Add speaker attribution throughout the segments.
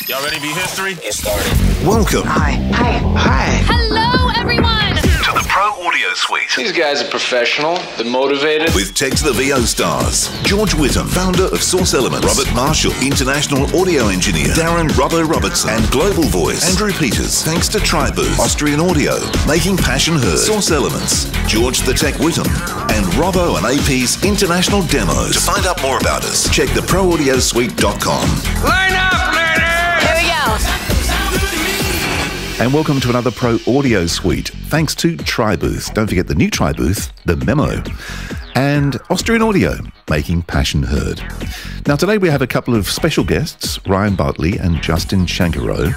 Speaker 1: Y'all ready to be history?
Speaker 2: Get started.
Speaker 3: Welcome.
Speaker 4: Hi.
Speaker 5: Hello, everyone.
Speaker 3: To the Pro Audio Suite.
Speaker 2: These guys are professional. They're motivated.
Speaker 3: With Tech to the VO stars. George Whittam, founder of Source Elements. Robert Marshall, international audio engineer. Darren Robbo Robertson. And Global Voice. Andrew Peters. Thanks to TriBooth. Austrian Audio. Making passion heard. Source Elements. George the Tech Whittam. And Robbo and AP's international demos. To find out more about us, check theproaudiosuite.com.
Speaker 4: Line up, ladies!
Speaker 5: Here we go.
Speaker 6: And welcome to another Pro Audio Suite. Thanks to TriBooth. Don't forget the new TriBooth, the Memo, and Austrian Audio, making passion heard. Now, today we have a couple of special guests, Ryan Bartley and Justin Shankarow.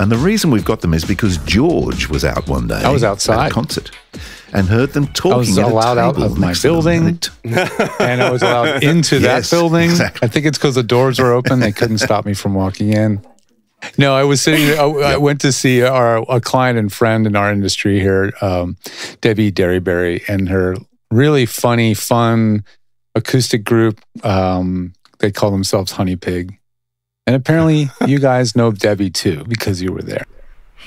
Speaker 6: And the reason we've got them is because George was out one day.
Speaker 7: I was outside.
Speaker 6: At a concert and heard them talking. I was
Speaker 7: allowed out of my building, and I was allowed into that building.
Speaker 6: Exactly.
Speaker 7: I think it's because the doors were open. They couldn't stop me from walking in. No, I was sitting there. I went to see a client and friend in our industry here, Debbie Derryberry, and her really funny, fun acoustic group. They call themselves Honey Pig. And apparently you guys know Debbie too, because you were there.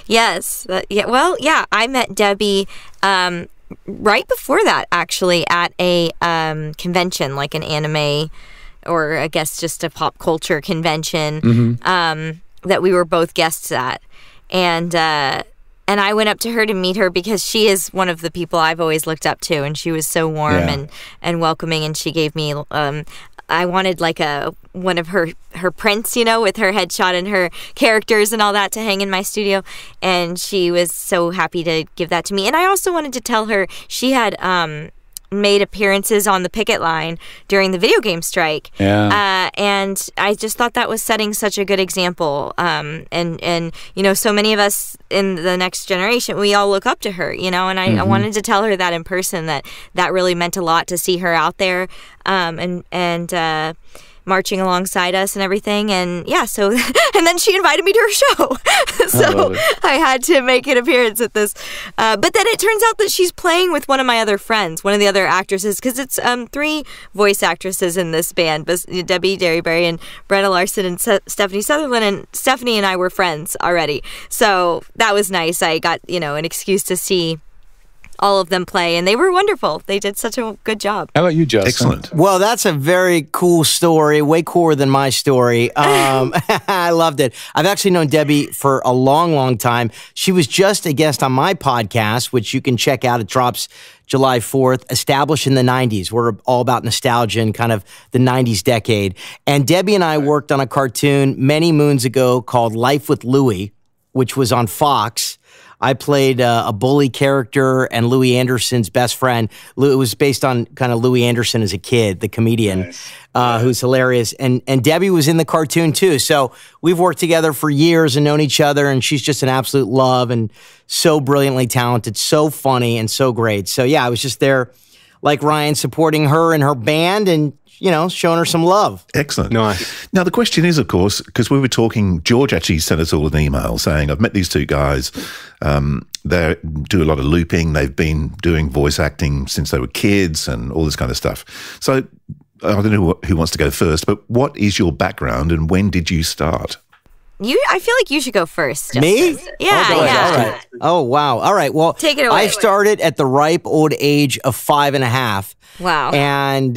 Speaker 8: Yes. I met Debbie right before that, actually, at a convention, like an anime or I guess just a pop culture convention that we were both guests at. And I went up to her to meet her because she is one of the people I've always looked up to, and she was so warm and welcoming, and she gave me I wanted like one of her prints, you know, with her headshot and her characters and all that to hang in my studio, and she was so happy to give that to me. And I also wanted to tell her she had made appearances on the picket line during the video game strike. And I just thought that was setting such a good example. And you know, so many of us in the next generation, we all look up to her, you know, and I wanted to tell her that in person, that really meant a lot to see her out there, and marching alongside us and everything. And so and then she invited me to her show. So I had to make an appearance at this, but then it turns out that she's playing with one of my other friends, one of the other actresses, because it's 3 voice actresses in this band, Debbie Derryberry and Brenna Larson and Stephanie Sutherland, and Stephanie and I were friends already, so that was nice. I got, you know, an excuse to see all of them play, and they were wonderful. They did such a good job.
Speaker 7: How about you, Justin?
Speaker 6: Excellent.
Speaker 4: Well, that's a very cool story, way cooler than my story. I loved it. I've actually known Debbie for a long, long time. She was just a guest on my podcast, which you can check out. It drops July 4th, Established in the 90s. We're all about nostalgia and kind of the 90s decade. And Debbie and I worked on a cartoon many moons ago called Life with Louie, which was on Fox. I played a bully character and Louis Anderson's best friend. It was based on kind of Louis Anderson as a kid, the comedian, who's hilarious. And Debbie was in the cartoon too. So we've worked together for years and known each other, and she's just an absolute love and so brilliantly talented, so funny and so great. So yeah, I was just there like Ryan, supporting her and her band and, you know, showing her some love.
Speaker 6: Excellent.
Speaker 7: Nice.
Speaker 6: Now, the question is, of course, because we were talking, George actually sent us all an email saying, I've met these 2 guys. They do a lot of looping. They've been doing voice acting since they were kids and all this kind of stuff. So I don't know who wants to go first, but what is your background and when did you start?
Speaker 8: I feel like you should go first, Justin.
Speaker 4: Me?
Speaker 8: Yeah,
Speaker 4: All
Speaker 8: yeah.
Speaker 4: right. Oh, wow. All right. Well,
Speaker 8: Take it away.
Speaker 4: I started at the ripe old age of 5.5.
Speaker 8: Wow.
Speaker 4: And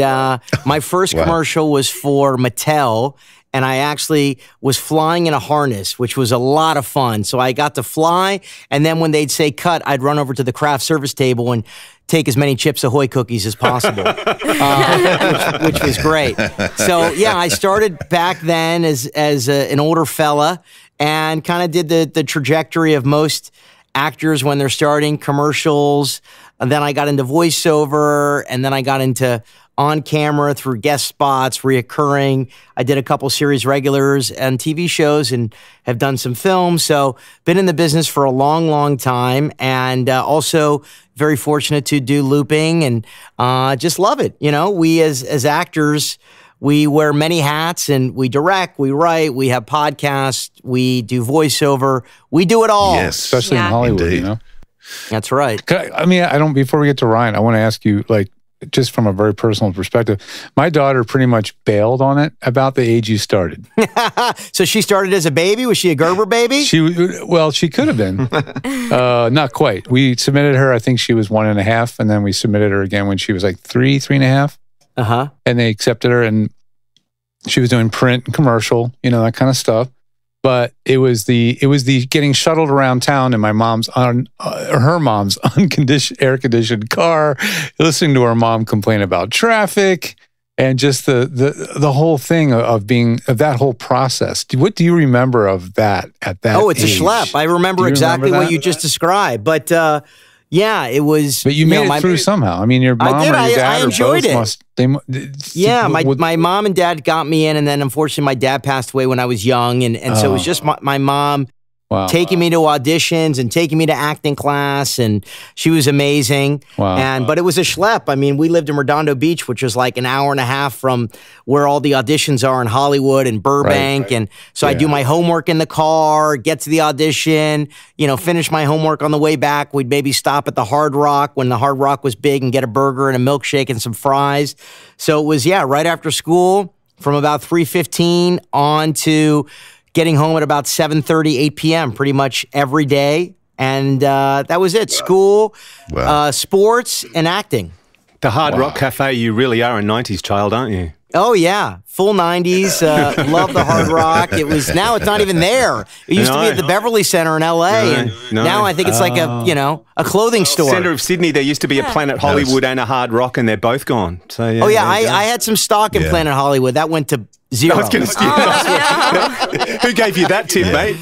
Speaker 4: my first commercial was for Mattel, and I actually was flying in a harness, which was a lot of fun. So I got to fly, and then when they'd say cut, I'd run over to the craft service table and take as many Chips Ahoy cookies as possible, which was great. So yeah, I started back then as an older fella and kind of did the trajectory of most actors when they're starting commercials. And then I got into voiceover, and then I got into on camera through guest spots, reoccurring. I did a couple series regulars and TV shows and have done some films. So been in the business for a long, long time, and also very fortunate to do looping and just love it. You know, we as actors, we wear many hats, and we direct, we write, we have podcasts, we do voiceover, we do it all.
Speaker 6: Yes,
Speaker 7: especially in Hollywood,
Speaker 6: indeed.
Speaker 7: you know?
Speaker 4: That's right.
Speaker 7: Before we get to Ryan, I want to ask you, like, just from a very personal perspective, my daughter pretty much bailed on it about the age you started.
Speaker 4: So she started as a baby? Was she a Gerber baby?
Speaker 7: She could have been. Not quite. We submitted her, I think she was 1.5, and then we submitted her again when she was like 3.5.
Speaker 4: Uh-huh.
Speaker 7: And they accepted her, and she was doing print and commercial, that kind of stuff. But it was the getting shuttled around town in my her mom's air conditioned car, listening to her mom complain about traffic, and just the whole thing of that whole process. What do you remember of that at that?
Speaker 4: Oh, it's
Speaker 7: age?
Speaker 4: a schlep. I remember exactly what you just described, but. Yeah, it was.
Speaker 7: But you made it through somehow. I mean, your mom or your dad
Speaker 4: I enjoyed
Speaker 7: or both
Speaker 4: it. My mom and dad got me in, and then unfortunately my dad passed away when I was young, and so it was just my mom taking me to auditions and taking me to acting class, and she was amazing. But it was a schlep. I mean, we lived in Redondo Beach, which was like an hour and a half from where all the auditions are in Hollywood and Burbank, and so I do my homework in the car, get to the audition, finish my homework on the way back. We'd maybe stop at the Hard Rock when the Hard Rock was big and get a burger and a milkshake and some fries. So it was right after school from about 3:15 on to getting home at about 7:30, 8 p.m. pretty much every day. And that was it. School, sports, and acting.
Speaker 1: The Hard Rock Cafe, you really are a 90s child, aren't you?
Speaker 4: Oh, yeah. Full 90s. Love the Hard Rock. Now it's not even there. It used to be at the Beverly Center in L.A. And now I think it's like a clothing store.
Speaker 1: Center of Sydney, there used to be a Planet Hollywood and a Hard Rock, and they're both gone. So
Speaker 4: I had some stock in Planet Hollywood. That went to zero.
Speaker 1: I was going to say, who gave you that tip, mate?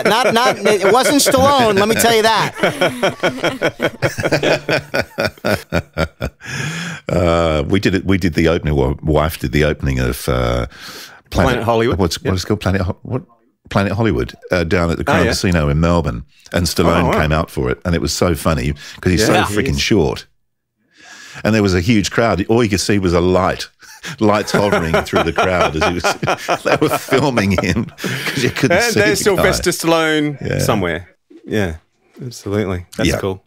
Speaker 4: Not. It wasn't Stallone. Let me tell you that.
Speaker 6: We did it. We did the opening. Well, wife did the opening of
Speaker 1: Planet Hollywood.
Speaker 6: What is it called? Planet Hollywood down at the Crown Casino in Melbourne, and Stallone came out for it, and it was so funny because he's so freaking short, and there was a huge crowd. All you could see was lights hovering through the crowd as he was. They were filming him because you couldn't see.
Speaker 1: And there's Sylvester Stallone somewhere. Yeah, absolutely. That's cool.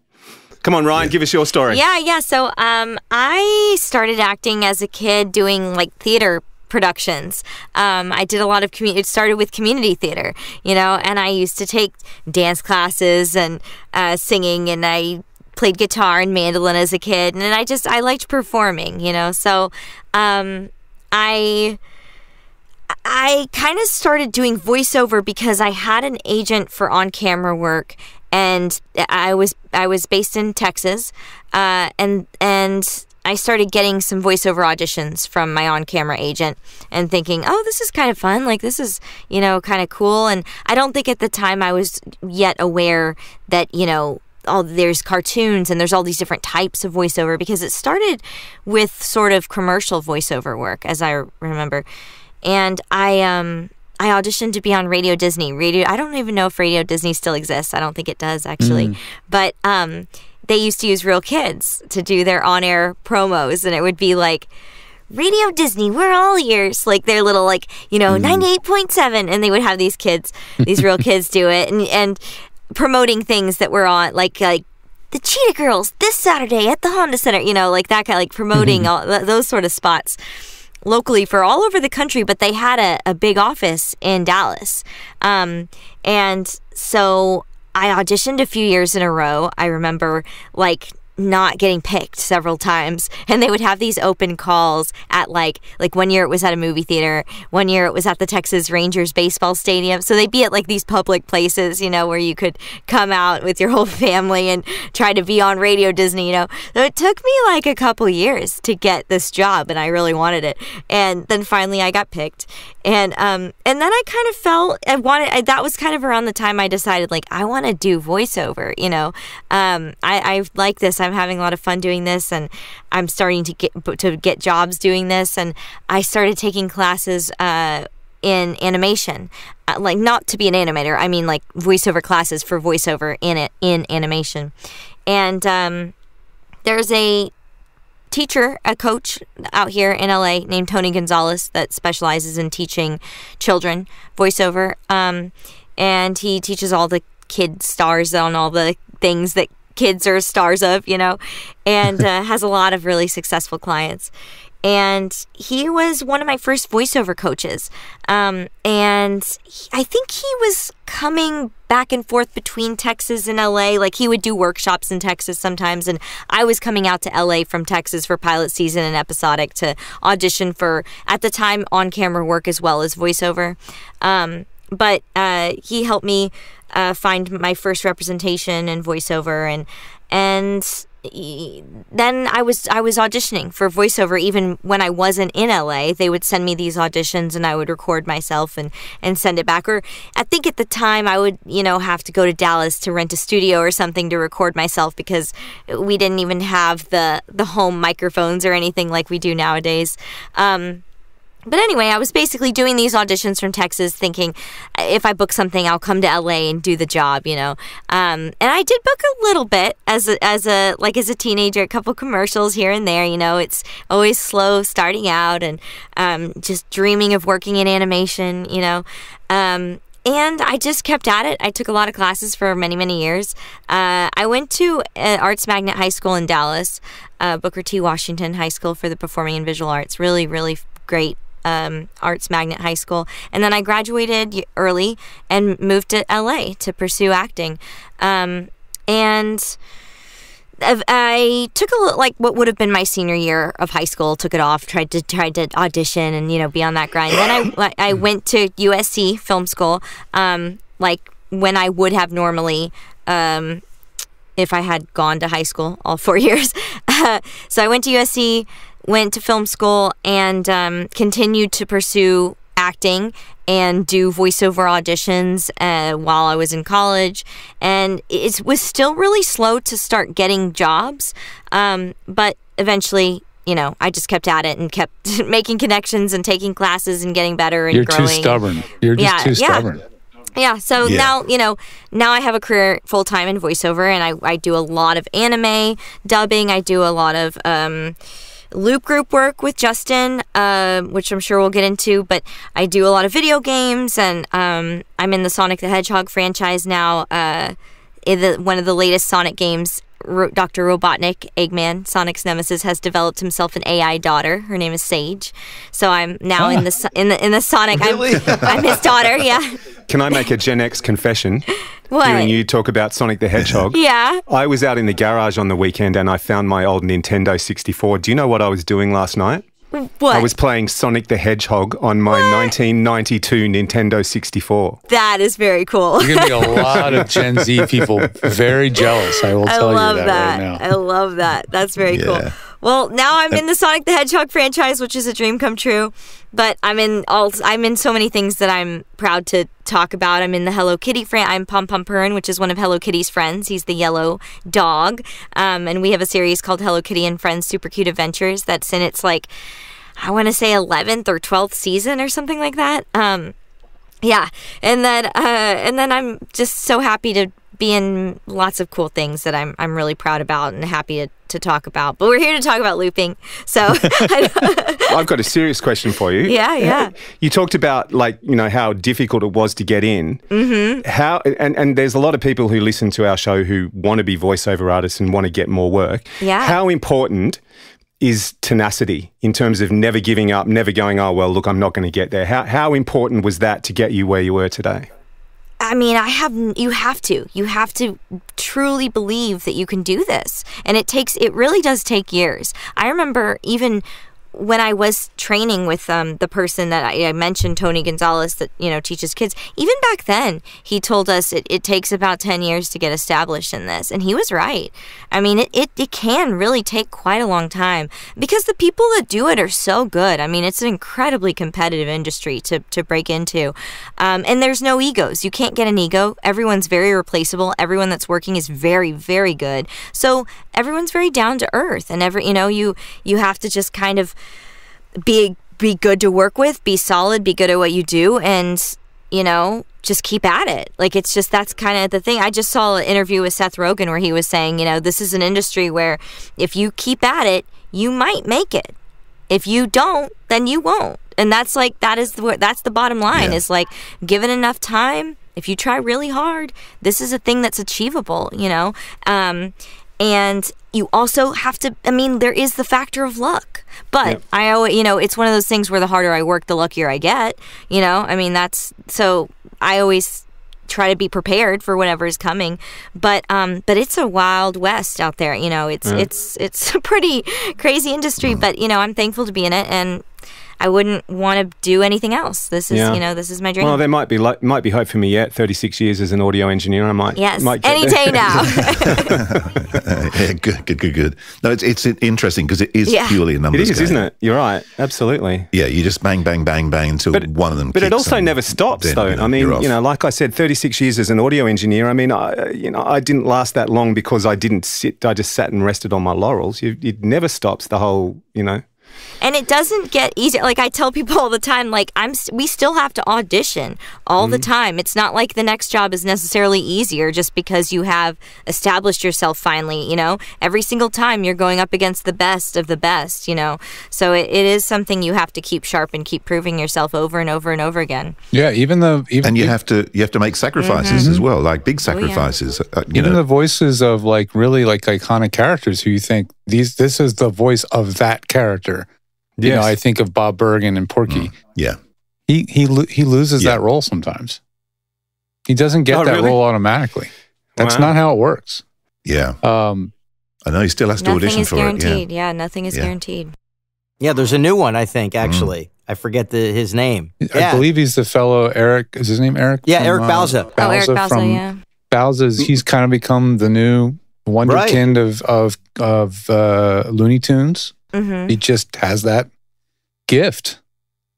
Speaker 1: Come on, Ryan, give us your story.
Speaker 8: Yeah. So I started acting as a kid doing like theater productions. I did a lot of it started with community theater, and I used to take dance classes and singing, and I played guitar and mandolin as a kid, and I liked performing, so I kind of started doing voiceover because I had an agent for on-camera work, and I was based in Texas, and I started getting some voiceover auditions from my on-camera agent and thinking, oh, this is kind of fun. Like, this is, kind of cool. And I don't think at the time I was yet aware that, there's cartoons and there's all these different types of voiceover, because it started with sort of commercial voiceover work, as I remember. And I auditioned to be on Radio Disney. I don't even know if Radio Disney still exists. I don't think it does, actually. But they used to use real kids to do their on-air promos, and it would be like, Radio Disney, we're all ears. Like their little 98.7, and they would have these real kids do it, and promoting things that were on, like the Cheetah Girls this Saturday at the Honda Center, like that kind of promoting all those sort of spots locally for all over the country. But they had a big office in Dallas, and so I auditioned a few years in a row. I remember not getting picked several times, and they would have these open calls at like 1 year it was at a movie theater, 1 year it was at the Texas Rangers baseball stadium. So they'd be at these public places, where you could come out with your whole family and try to be on Radio Disney, So it took me a couple years to get this job, and I really wanted it. And then finally I got picked, and then I kind of felt that was kind of around the time I decided I want to do voiceover. I like this. I'm having a lot of fun doing this, and I'm starting to get jobs doing this. And I started taking classes in animation, not to be an animator. I mean, voiceover classes for voiceover in animation. And there's a coach out here in LA named Tony Gonzalez that specializes in teaching children voiceover. And he teaches all the kid stars on all the things that kids are stars of, and has a lot of really successful clients. And he was one of my first voiceover coaches. I think he was coming back and forth between Texas and LA. Like, he would do workshops in Texas sometimes. And I was coming out to LA from Texas for pilot season and episodic to audition for, at the time, on-camera work as well as voiceover. But he helped me find my first representation in voiceover. And then I was auditioning for voiceover even when I wasn't in LA. They would send me these auditions and I would record myself and send it back. Or I think at the time I would, have to go to Dallas to rent a studio or something to record myself because we didn't even have the home microphones or anything like we do nowadays. But anyway, I was basically doing these auditions from Texas thinking if I book something, I'll come to LA and do the job, And I did book a little bit as a teenager, a couple commercials here and there, It's always slow starting out and just dreaming of working in animation, And I just kept at it. I took a lot of classes for many, many years. I went to Arts Magnet High School in Dallas, Booker T. Washington High School for the Performing and Visual Arts. Really, really great Arts Magnet High School. And then I graduated early and moved to LA to pursue acting. And I took what would have been my senior year of high school, took it off, tried to audition and, be on that grind. Then I went to USC Film School, when I would have normally, if I had gone to high school all 4 years. So I went to USC, went to film school, and continued to pursue acting and do voiceover auditions while I was in college. And it was still really slow to start getting jobs. But eventually, I just kept at it and kept making connections and taking classes and getting better and growing.
Speaker 7: You're too stubborn. You're just too stubborn.
Speaker 8: Yeah, so now I have a career full-time in voiceover, and I do a lot of anime dubbing. I do a lot of loop group work with Justin, which I'm sure we'll get into, but I do a lot of video games, and I'm in the Sonic the Hedgehog franchise now. One of the latest Sonic games, Dr. Robotnik, Eggman, Sonic's nemesis, has developed himself an AI daughter. Her name is Sage. So I'm now in the Sonic. Really? I'm his daughter. Yeah.
Speaker 1: Can I make a Gen X confession?
Speaker 8: What?
Speaker 1: Hearing you talk about Sonic the Hedgehog.
Speaker 8: Yeah.
Speaker 1: I was out in the garage on the weekend and I found my old Nintendo 64. Do you know what I was doing last night?
Speaker 8: What?
Speaker 1: I was playing Sonic the Hedgehog on my 1992 Nintendo 64.
Speaker 8: That is very cool.
Speaker 7: You're going to be a lot of Gen Z people very jealous, I will tell you that right now.
Speaker 8: I love that. That's very cool. Well, now I'm in the Sonic the Hedgehog franchise, which is a dream come true. But I'm in so many things that I'm proud to talk about. I'm in the Hello Kitty I'm Pom Pom Purin, which is one of Hello Kitty's friends. He's the yellow dog. And we have a series called Hello Kitty and Friends Super Cute Adventures that's in its, I want to say 11th or 12th season or something like that. Yeah. And then I'm just so happy to be in lots of cool things that I'm really proud about and happy to talk about. But we're here to talk about looping. So
Speaker 1: I've got a serious question for you.
Speaker 8: Yeah.
Speaker 1: You talked about how difficult it was to get in. Mm-hmm. How and there's a lot of people who listen to our show who want to be voiceover artists and want to get more work. Yeah. How important is tenacity in terms of never giving up, never going, oh, well, look, I'm not going to get there. How important was that to get you where you were today?
Speaker 8: I mean, you have to truly believe that you can do this. And it really does take years. I remember even when I was training with the person that I mentioned, Tony Gonzalez, that teaches kids, even back then, he told us it takes about 10 years to get established in this, and he was right. I mean, it can really take quite a long time because the people that do it are so good. I mean, it's an incredibly competitive industry to break into, and there's no egos. You can't get an ego. Everyone's very replaceable. Everyone that's working is very, very good. So everyone's very down to earth, and you have to just kind of be good to work with, be solid, be good at what you do, and just keep at it. That's kind of the thing. I just saw an interview with Seth Rogen where he was saying, this is an industry where if you keep at it, you might make it. If you don't, then you won't. And that's the bottom line. Is given enough time, if you try really hard, this is a thing that's achievable, you know? And you also have to, I mean, there is the factor of luck. But I always, you know, it's one of those things where the harder I work, the luckier I get, you know? I mean, so I always try to be prepared for whatever is coming. But it's a wild west out there, you know? It's a pretty crazy industry, but, you know, I'm thankful to be in it, and I wouldn't want to do anything else. This is, you know, this is my dream.
Speaker 1: Well, there might be hope for me yet. 36 years as an audio engineer, I might.
Speaker 8: Yes,
Speaker 1: might
Speaker 8: any day now.
Speaker 6: Yeah, good. No, it's interesting because it is purely a numbers game.
Speaker 1: It is, isn't it? You're right. Absolutely.
Speaker 6: Yeah, you just bang, bang, bang, bang until one of them.
Speaker 1: But it also never stops,
Speaker 6: then,
Speaker 1: though.
Speaker 6: you know,
Speaker 1: I mean,
Speaker 6: you're off.
Speaker 1: you know, like I said, 36 years as an audio engineer. I mean, I didn't last that long because I didn't sit. I just sat and rested on my laurels. It never stops. The whole, you know.
Speaker 8: And it doesn't get easier. Like I tell people all the time, like we still have to audition all the time. It's not like the next job is necessarily easier just because you have established yourself finally, you know. Every single time you're going up against the best of the best, you know. So it is something you have to keep sharp and keep proving yourself over and over and over again.
Speaker 7: Yeah,
Speaker 6: and you have to make sacrifices as well, like big sacrifices.
Speaker 7: Even the voices of like really like iconic characters who you think this is the voice of that character. You know, I think of Bob Bergen and Porky.
Speaker 6: Yeah.
Speaker 7: He loses that role sometimes. He doesn't get that role automatically. That's not how it works.
Speaker 6: Yeah. I know he still has to audition for it.
Speaker 8: Guaranteed. Yeah, nothing is guaranteed.
Speaker 4: Yeah, there's a new one, I think, actually. I forget his name.
Speaker 7: I believe he's the fellow Eric. Is his name Eric?
Speaker 4: Yeah, Eric Bauza.
Speaker 8: Eric Bauza, yeah.
Speaker 7: Bauza's, he's kind of become the new wonderkind of Looney Tunes.
Speaker 8: Mm-hmm.
Speaker 7: He just has that gift.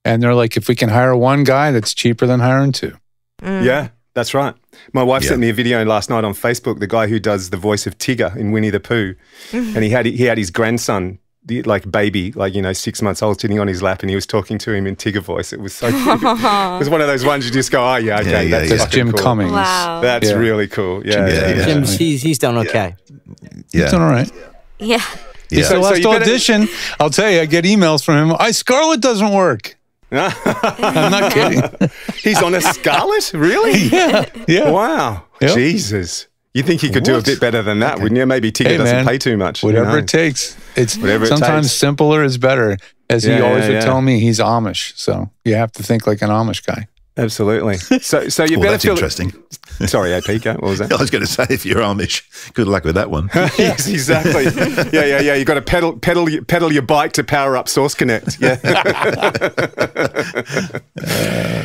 Speaker 7: And they're like, if we can hire one guy, that's cheaper than hiring two.
Speaker 1: Yeah, that's right. My wife sent me a video last night on Facebook, the guy who does the voice of Tigger in Winnie the Pooh. And he had his grandson, like baby, like, you know, 6 months old, sitting on his lap, and he was talking to him in Tigger voice. It was so cute. It was one of those ones you just go, oh, yeah, okay.
Speaker 7: That's Jim
Speaker 1: cool.
Speaker 7: Cummings.
Speaker 8: Wow.
Speaker 1: That's really cool. Yeah.
Speaker 4: Jim, he's done okay.
Speaker 6: Yeah.
Speaker 7: He's done all right.
Speaker 8: Yeah.
Speaker 7: He's the last audition. I'll tell you, I get emails from him. Scarlet doesn't work. I'm not kidding.
Speaker 1: He's on a Scarlet? Really?
Speaker 7: Yeah.
Speaker 1: Wow.
Speaker 7: Yep.
Speaker 1: Jesus. You think he could do a bit better than that, wouldn't you? Maybe Tigger doesn't pay too much.
Speaker 7: Whatever it takes. Sometimes simpler is better. As he always would tell me, he's Amish. So you have to think like an Amish guy.
Speaker 1: Absolutely. So you better
Speaker 6: that's
Speaker 1: feel
Speaker 6: interesting.
Speaker 1: Sorry, AP, what was that?
Speaker 6: I was going to say, if you're Amish, good luck with that one.
Speaker 1: Yes, exactly. Yeah. You got to pedal your bike to power up Source Connect. Yeah.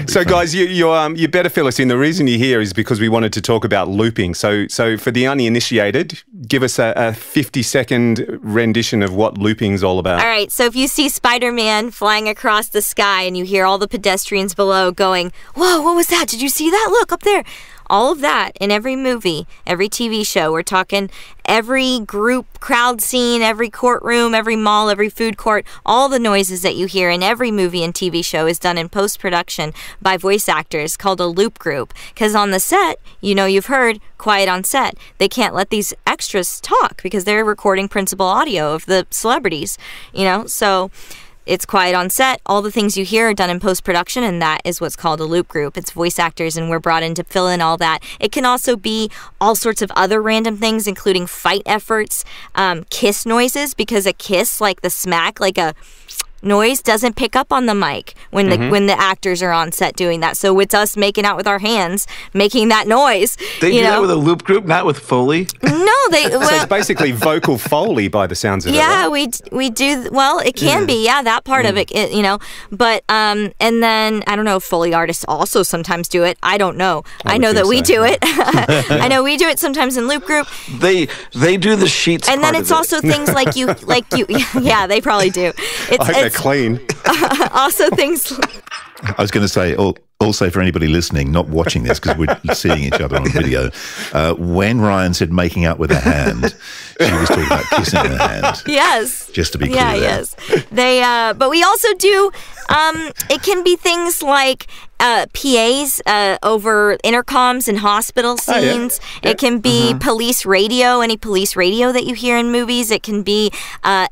Speaker 1: So, guys, you better fill us in. The reason you're here is because we wanted to talk about looping. So for the uninitiated, give us a 50-second rendition of what looping's all about.
Speaker 8: All right. So if you see Spider-Man flying across the sky and you hear all the pedestrians below going, "Whoa, what was that? Did you see that? Look up there." All of that in every movie, every TV show. We're talking every group crowd scene, every courtroom, every mall, every food court. All the noises that you hear in every movie and TV show is done in post-production by voice actors called a loop group. Because on the set, you know, you've heard quiet on set. They can't let these extras talk because they're recording principal audio of the celebrities, you know. So it's quiet on set. All the things you hear are done in post-production, and that is what's called a loop group. It's voice actors, and we're brought in to fill in all that. It can also be all sorts of other random things, including fight efforts, kiss noises, because a kiss, like the smack, like a noise, doesn't pick up on the mic when the actors are on set doing that. So it's us making out with our hands, making that noise.
Speaker 2: They do that with a loop group, not with Foley?
Speaker 8: No,
Speaker 1: so it's basically vocal Foley by the sounds of it.
Speaker 8: Yeah, right? we do. Well, it can be. Yeah, that part of it, you know. But and then I don't know if Foley artists also sometimes do it. I don't know. I know that we do it. I know we do it sometimes in loop group.
Speaker 2: They do the sheets.
Speaker 8: And then it's also things like you. Yeah, they probably do.
Speaker 1: They're clean.
Speaker 8: Also things.
Speaker 6: I was going to say, also for anybody listening, not watching this because we're seeing each other on video, when Ryan said making out with a hand, she was talking about kissing a hand.
Speaker 8: Yes.
Speaker 6: Just to be clear.
Speaker 8: Yeah, yes. But we also do, it can be things like PAs over intercoms in hospital scenes. Yeah. It can be police radio, any police radio that you hear in movies. It can be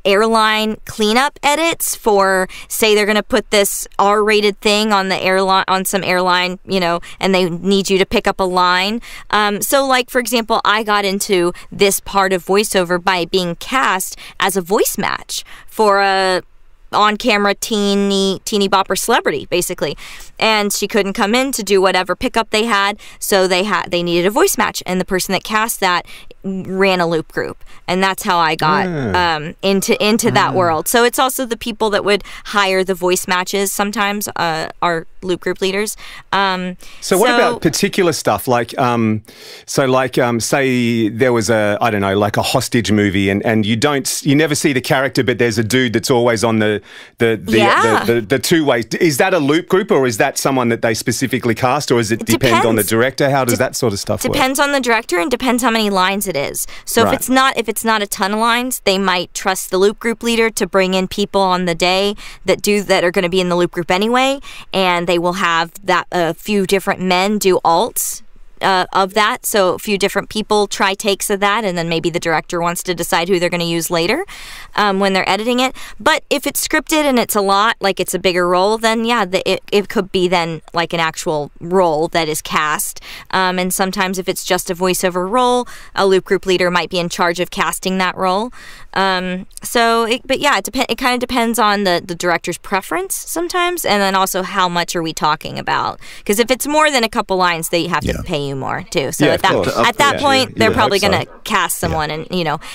Speaker 8: airline cleanup edits for, say they're going to put this R-rated thing on the airline, on some some airline, and they need you to pick up a line. So like, for example, I got into this part of voiceover by being cast as a voice match for a on-camera teeny bopper celebrity, basically, and she couldn't come in to do whatever pickup they had, so they needed a voice match, and the person that cast that ran a loop group, and that's how I got into that world. So it's also the people that would hire the voice matches sometimes are loop group leaders.
Speaker 1: So what about particular stuff like say there was a hostage movie and you never see the character, but there's a dude that's always on the two-way. Is that a loop group, or is that someone that they specifically cast, or does it depend on the director? How does that sort of stuff work?
Speaker 8: Depends on the director and depends how many lines it is. So if it's not a ton of lines, they might trust the loop group leader to bring in people on the day that are going to be in the loop group anyway, and they will have a few different men do alts of that. So a few different people try takes of that, and then maybe the director wants to decide who they're going to use later when they're editing it. But if it's scripted and it's a lot, like it's a bigger role, then it could be then like an actual role that is cast. And sometimes if it's just a voiceover role, a loop group leader might be in charge of casting that role. It kind of depends on the director's preference sometimes, and then also how much are we talking about? Because if it's more than a couple lines, they have to pay you more too. So at that point, they're probably going to cast someone and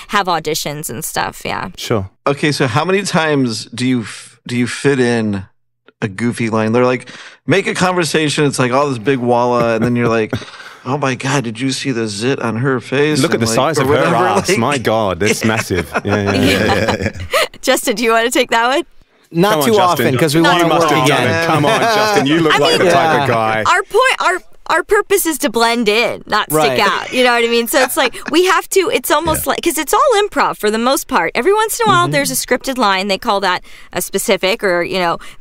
Speaker 8: have auditions and stuff. Yeah.
Speaker 1: Sure.
Speaker 2: Okay, so how many times do you fit in a goofy line? They're like, make a conversation. It's like all this big walla, and then you're like, oh my God, did you see the zit on her face?
Speaker 1: Look at the size of her ass. My God, that's massive. Yeah.
Speaker 8: Justin, do you want to take that one?
Speaker 4: Not too often, because we want to work again.
Speaker 1: Come on, Justin. You look like the type of guy.
Speaker 8: Our purpose is to blend in, not stick out. You know what I mean? So it's like we have to, it's almost like, because it's all improv for the most part. Every once in a while, there's a scripted line. They call that a specific, or,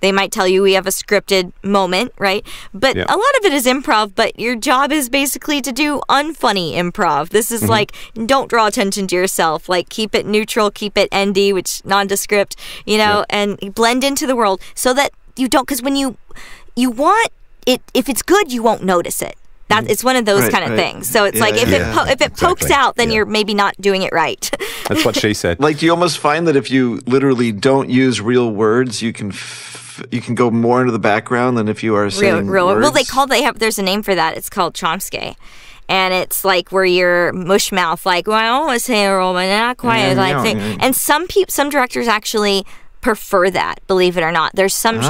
Speaker 8: they might tell you we have a scripted moment, right? But a lot of it is improv, but your job is basically to do unfunny improv. This is like, don't draw attention to yourself. Like, keep it neutral, keep it ND, which nondescript, and blend into the world so that you don't, because when you want it, if it's good, you won't notice it. It's one of those kind of things. So it's like if it pokes out, then you're maybe not doing it right.
Speaker 1: That's what she said.
Speaker 2: Like, do you almost find that if you literally don't use real words, you can go more into the background than if you are saying
Speaker 8: real
Speaker 2: words?
Speaker 8: Well, there's a name for that. It's called chomsky. And it's like where you're mush mouth, like, well, I always say a roll, but not quite like thing. And some directors actually prefer that, believe it or not. There's some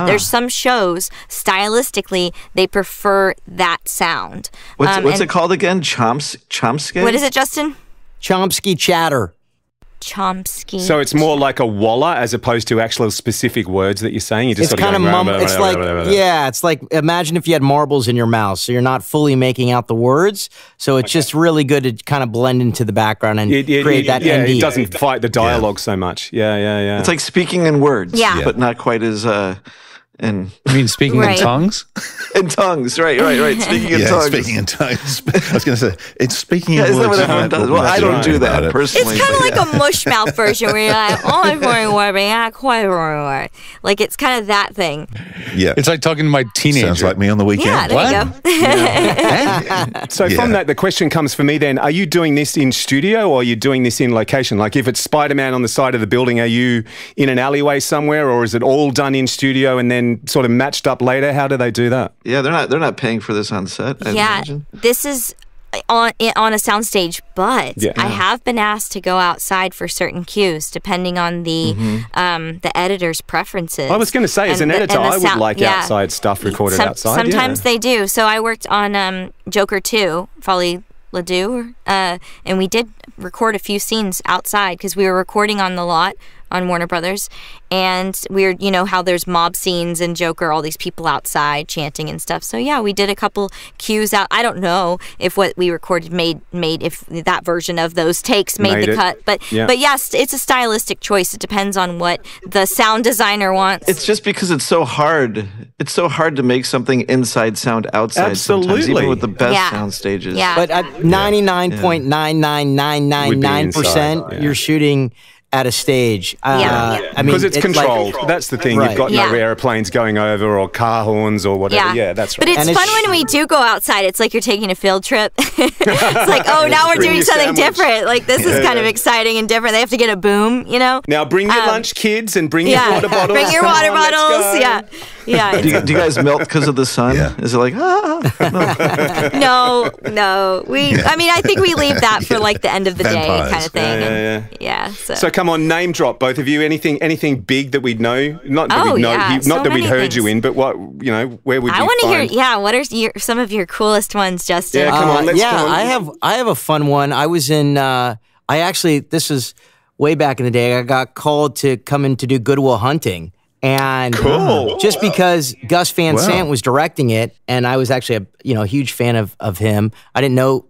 Speaker 8: shows stylistically they prefer that sound.
Speaker 2: What's it called again? Chomsky?
Speaker 8: What is it, Justin?
Speaker 4: Chomsky chatter.
Speaker 8: Chomsky.
Speaker 1: So it's more like a walla as opposed to actual specific words that you're saying. You just
Speaker 4: it's kind of it's like imagine if you had marbles in your mouth, so you're not fully making out the words. So it's just really good to kind of blend into the background and create that.
Speaker 1: Yeah, it doesn't fight the dialogue so much. Yeah.
Speaker 2: It's like speaking in words, but not quite as.
Speaker 7: You mean speaking in tongues?
Speaker 2: In tongues, right. Speaking in tongues.
Speaker 6: Speaking in tongues. I was going to say, it's speaking in words.
Speaker 2: Isn't that what everyone does? Well, I don't do that personally.
Speaker 8: It's kind of like a mush mouth version where you're like, oh, I'm going word, but not quite word. Like, it's kind of that thing.
Speaker 6: Yeah.
Speaker 7: It's like talking to my teenager.
Speaker 6: Sounds like me on the weekend.
Speaker 8: Yeah, there you go.
Speaker 1: So from that, the question comes for me then, are you doing this in studio or are you doing this in location? Like, if it's Spider-Man on the side of the building, are you in an alleyway somewhere, or is it all done in studio and then sort of matched up later? How do they do that?
Speaker 2: Yeah, they're not paying for this on set. I imagine.
Speaker 8: This is on a soundstage, but I have been asked to go outside for certain cues, depending on the editor's preferences.
Speaker 1: I was going to say, as an editor, I would like outside stuff recorded outside.
Speaker 8: Sometimes they do. So I worked on Joker 2, Foley Ledoux, and we did record a few scenes outside because we were recording on the lot on Warner Brothers, and we're, how there's mob scenes in Joker, all these people outside chanting and stuff. So yeah, we did a couple cues out. I don't know if what we recorded made if that version of those takes made the cut, but yes, it's a stylistic choice. It depends on what the sound designer wants.
Speaker 2: It's just because it's so hard. It's so hard to make something inside sound outside. Absolutely, even with the best sound stages.
Speaker 4: Yeah, but at 99.99999%, you're shooting at a stage.
Speaker 8: Yeah.
Speaker 4: I mean,
Speaker 1: because it's controlled. That's the thing.
Speaker 4: Right.
Speaker 1: You've got no airplanes going over or car horns or whatever. Yeah, that's right.
Speaker 8: But it's fun when we do go outside. It's like you're taking a field trip. It's like, oh, now we're doing something different. Like, this is kind of exciting and different. They have to get a boom, you know?
Speaker 1: Now bring your lunch, kids, and bring your water bottles.
Speaker 8: Bring your water bottles. Yeah.
Speaker 2: Do you guys melt because of the sun?
Speaker 6: Yeah.
Speaker 2: Is it like,
Speaker 8: No. I mean, I think we leave that for like the end of the day kind of thing.
Speaker 1: Yeah. So come on, name drop, both of you. Anything big that we'd know? Not that we'd know. Not that we'd heard you in, but what, where would you?
Speaker 8: I want to hear. Yeah. What are some of your coolest ones, Justin?
Speaker 1: Yeah, come on. Let's go on.
Speaker 4: I have a fun one. I was in. This is way back in the day. I got called to come in to do Good Will Hunting. And just because Gus Van Sant was directing it, and I was actually a huge fan of him. I didn't know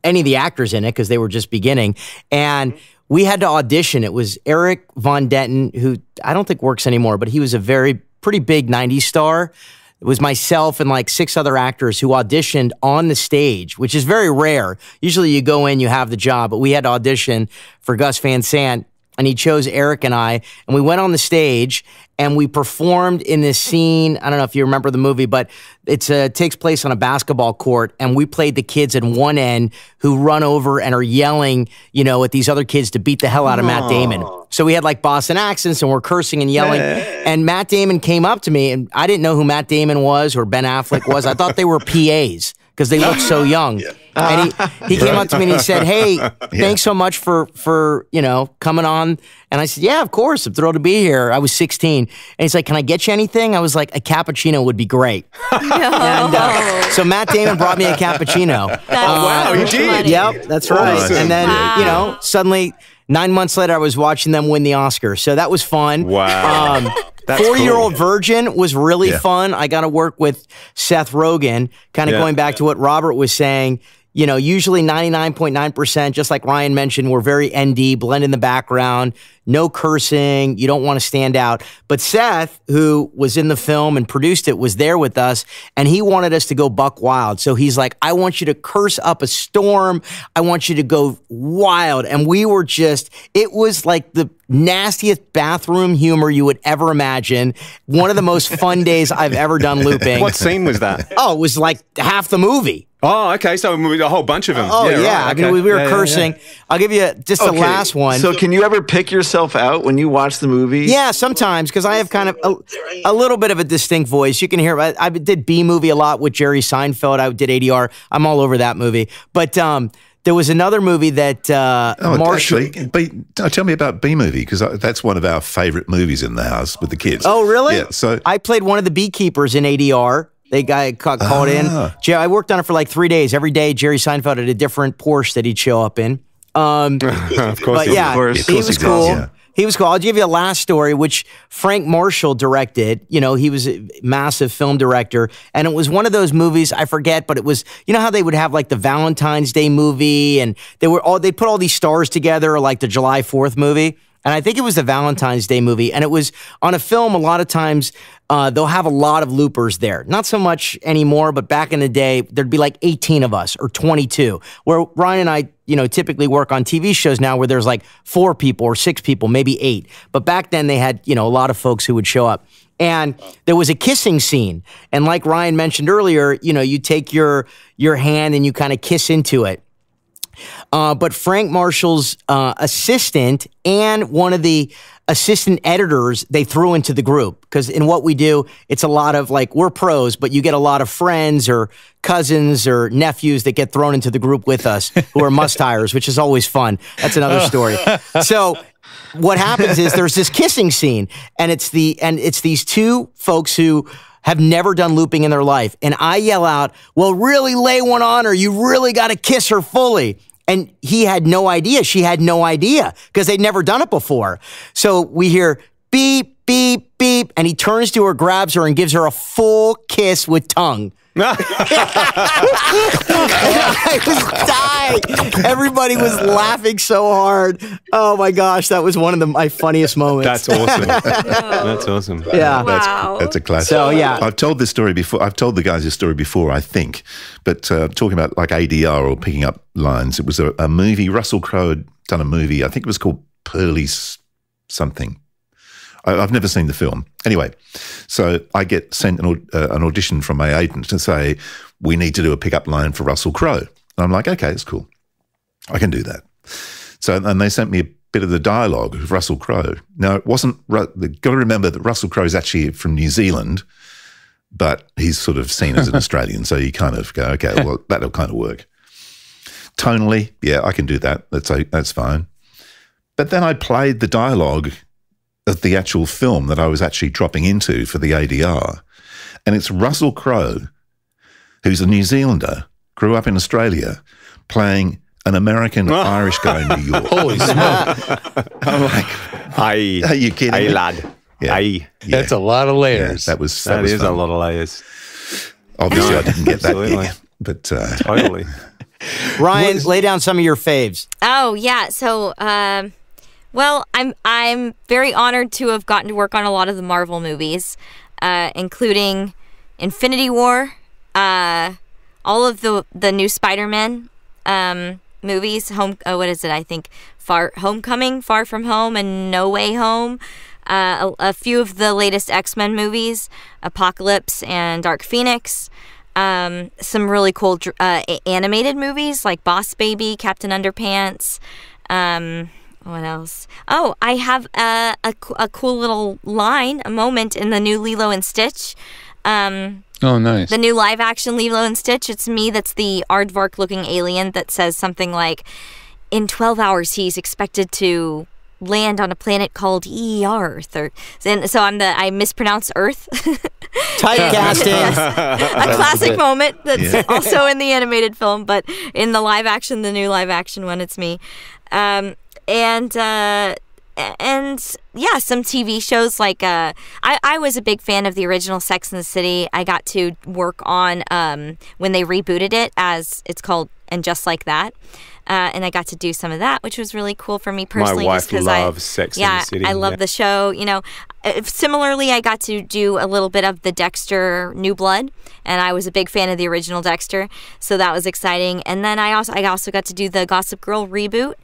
Speaker 4: any of the actors in it because they were just beginning, and we had to audition. It was Eric Von Denton, who I don't think works anymore, but he was a pretty big '90s star. It was myself and like 6 other actors who auditioned on the stage, which is very rare. Usually you go in, you have the job, but we had to audition for Gus Van Sant. And he chose Eric and I, and we went on the stage and we performed in this scene. I don't know if you remember the movie, but it takes place on a basketball court, and we played the kids at one end who run over and are yelling, at these other kids to beat the hell out of Matt Damon. So we had like Boston accents and we're cursing and yelling. And Matt Damon came up to me, and I didn't know who Matt Damon was or Ben Affleck was. I thought they were PAs because they looked so young. And he came up to me and he said, "Hey, thanks so much for coming on." And I said, "Yeah, of course. I'm thrilled to be here." I was 16. And he's like, "Can I get you anything?" I was like, "A cappuccino would be great." And so Matt Damon brought me a cappuccino.
Speaker 1: Wow, you did?
Speaker 4: Yep, that's right. Awesome. And then, suddenly 9 months later, I was watching them win the Oscar. So that was fun.
Speaker 1: Wow.
Speaker 4: 4-Year-Old Virgin was really fun. I got to work with Seth Rogen, kind of going back to what Robert was saying. Usually 99.9%, just like Ryan mentioned, we're very ND, blend in the background, no cursing, you don't want to stand out. But Seth, who was in the film and produced it, was there with us, and he wanted us to go buck wild. So he's like, "I want you to curse up a storm. I want you to go wild." And we were it was like the nastiest bathroom humor you would ever imagine. One of the most fun days I've ever done looping.
Speaker 1: What scene was that?
Speaker 4: Oh, it was like half the movie.
Speaker 1: Oh, okay. So a whole bunch of them.
Speaker 4: Oh, yeah.
Speaker 1: Right.
Speaker 4: I mean, we were cursing. Yeah. I'll give you just the last one.
Speaker 2: So can you ever pick yourself out when you watch the movie?
Speaker 4: Yeah, sometimes, because I have kind of a little bit of a distinct voice. You can hear, I did B-Movie a lot with Jerry Seinfeld. I did ADR. I'm all over that movie. But there was another movie that
Speaker 6: Actually, tell me about B-Movie, because that's one of our favorite movies in the house with the kids.
Speaker 4: Oh, really?
Speaker 6: Yeah. So
Speaker 4: I played one of the beekeepers in ADR. They got called in. I worked on it for like 3 days. Every day, Jerry Seinfeld had a different Porsche that he'd show up in.
Speaker 1: Of course,
Speaker 4: he was cool. Yeah. He was cool. I'll give you a last story, which Frank Marshall directed. He was a massive film director, and it was one of those movies, I forget, but it was, how they would have like the Valentine's Day movie, and they put all these stars together, like the July 4th movie. And I think it was the Valentine's Day movie. And it was on a film, a lot of times, they'll have a lot of loopers there. Not so much anymore, but back in the day, there'd be like 18 of us or 22. Where Ryan and I, typically work on TV shows now where there's like 4 people or 6 people, maybe 8. But back then they had, a lot of folks who would show up. And there was a kissing scene. And like Ryan mentioned earlier, you take your hand and you kind of kiss into it. But Frank Marshall's assistant and one of the assistant editors, they threw into the group. Because in what we do, it's a lot of like, we're pros, but you get a lot of friends or cousins or nephews that get thrown into the group with us who are must-hires, which is always fun. That's another story. So what happens is there's this kissing scene, and it's these 2 folks who have never done looping in their life. And I yell out, "Well, really lay one on her. You really got to kiss her fully." And he had no idea. She had no idea because they'd never done it before. So we hear beep, beep, beep. And he turns to her, grabs her, and gives her a full kiss with tongue. I was dying. Everybody was laughing so hard. Oh my gosh, that was one of my funniest moments.
Speaker 1: That's awesome. That's awesome.
Speaker 4: Yeah,
Speaker 6: that's a classic.
Speaker 4: So yeah,
Speaker 6: I've told this story before. I've told the guys this story before, I think. But talking about like ADR or picking up lines, it was a movie. Russell Crowe had done a movie. I think it was called Pearly something. I've never seen the film. Anyway, so I get sent an audition from my agent to say, we need to do a pickup line for Russell Crowe. And I'm like, okay, it's cool. I can do that. So, and they sent me a bit of the dialogue of Russell Crowe. Now, it wasn't, you've got to remember that Russell Crowe is actually from New Zealand, but he's sort of seen as an Australian. So you kind of go, okay, well, that'll kind of work. Tonally, yeah, I can do that. That's fine. But then I played the dialogue of the actual film that I was actually dropping into for the ADR. And it's Russell Crowe, who's a New Zealander, grew up in Australia, playing an American Irish guy in New York.
Speaker 7: Holy smoke.
Speaker 6: I'm like, are you kidding me?
Speaker 1: lad.
Speaker 6: Yeah.
Speaker 1: Aye.
Speaker 7: That's a lot of layers.
Speaker 6: Yeah, that was
Speaker 1: That is
Speaker 6: fun.
Speaker 1: a lot of layers.
Speaker 6: Obviously, I didn't get that
Speaker 1: Absolutely.
Speaker 6: gig, but
Speaker 1: Totally.
Speaker 4: Ryan, lay down some of your faves.
Speaker 8: Oh yeah, so well, I'm very honored to have gotten to work on a lot of the Marvel movies, including Infinity War, all of the new Spider-Man movies. What is it? I think Homecoming, Far From Home, and No Way Home. A few of the latest X-Men movies, Apocalypse and Dark Phoenix. Some really cool animated movies like Boss Baby, Captain Underpants. What else? Oh, I have a cool little line, a moment in the new Lilo and Stitch.
Speaker 7: Oh, nice.
Speaker 8: The new live-action Lilo and Stitch. It's me that's the aardvark-looking alien that says something like, in 12 hours he's expected to land on a planet called Earth, and so I mispronounce Earth.
Speaker 4: Typecasting.
Speaker 8: A classic moment that's also in the animated film, but in the live action, the new live action one, it's me. And yeah, some TV shows like I was a big fan of the original Sex and the City. I got to work on when they rebooted it, as it's called, And Just Like That. And I got to do some of that, which was really cool for me personally.
Speaker 1: My wife loves Sex and the City.
Speaker 8: I love the show. You know, similarly, I got to do a little bit of the Dexter New Blood, and I was a big fan of the original Dexter, so that was exciting. And then I also got to do the Gossip Girl reboot.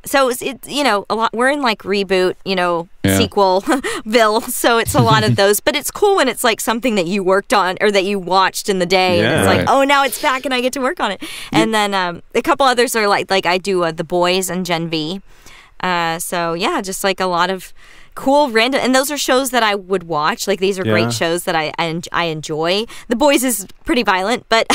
Speaker 8: So it's you know, a lot. We're in like reboot, you know, sequelville. So it's a lot of those. But it's cool when it's like something that you worked on or that you watched in the day.
Speaker 1: Yeah,
Speaker 8: and it's like, oh, now it's back and I get to work on it. And then a couple others are like I do The Boys and Gen V. So yeah, just like a lot of cool random, and those are shows that I would watch. Like these are great shows that I enjoy. The Boys is pretty violent, but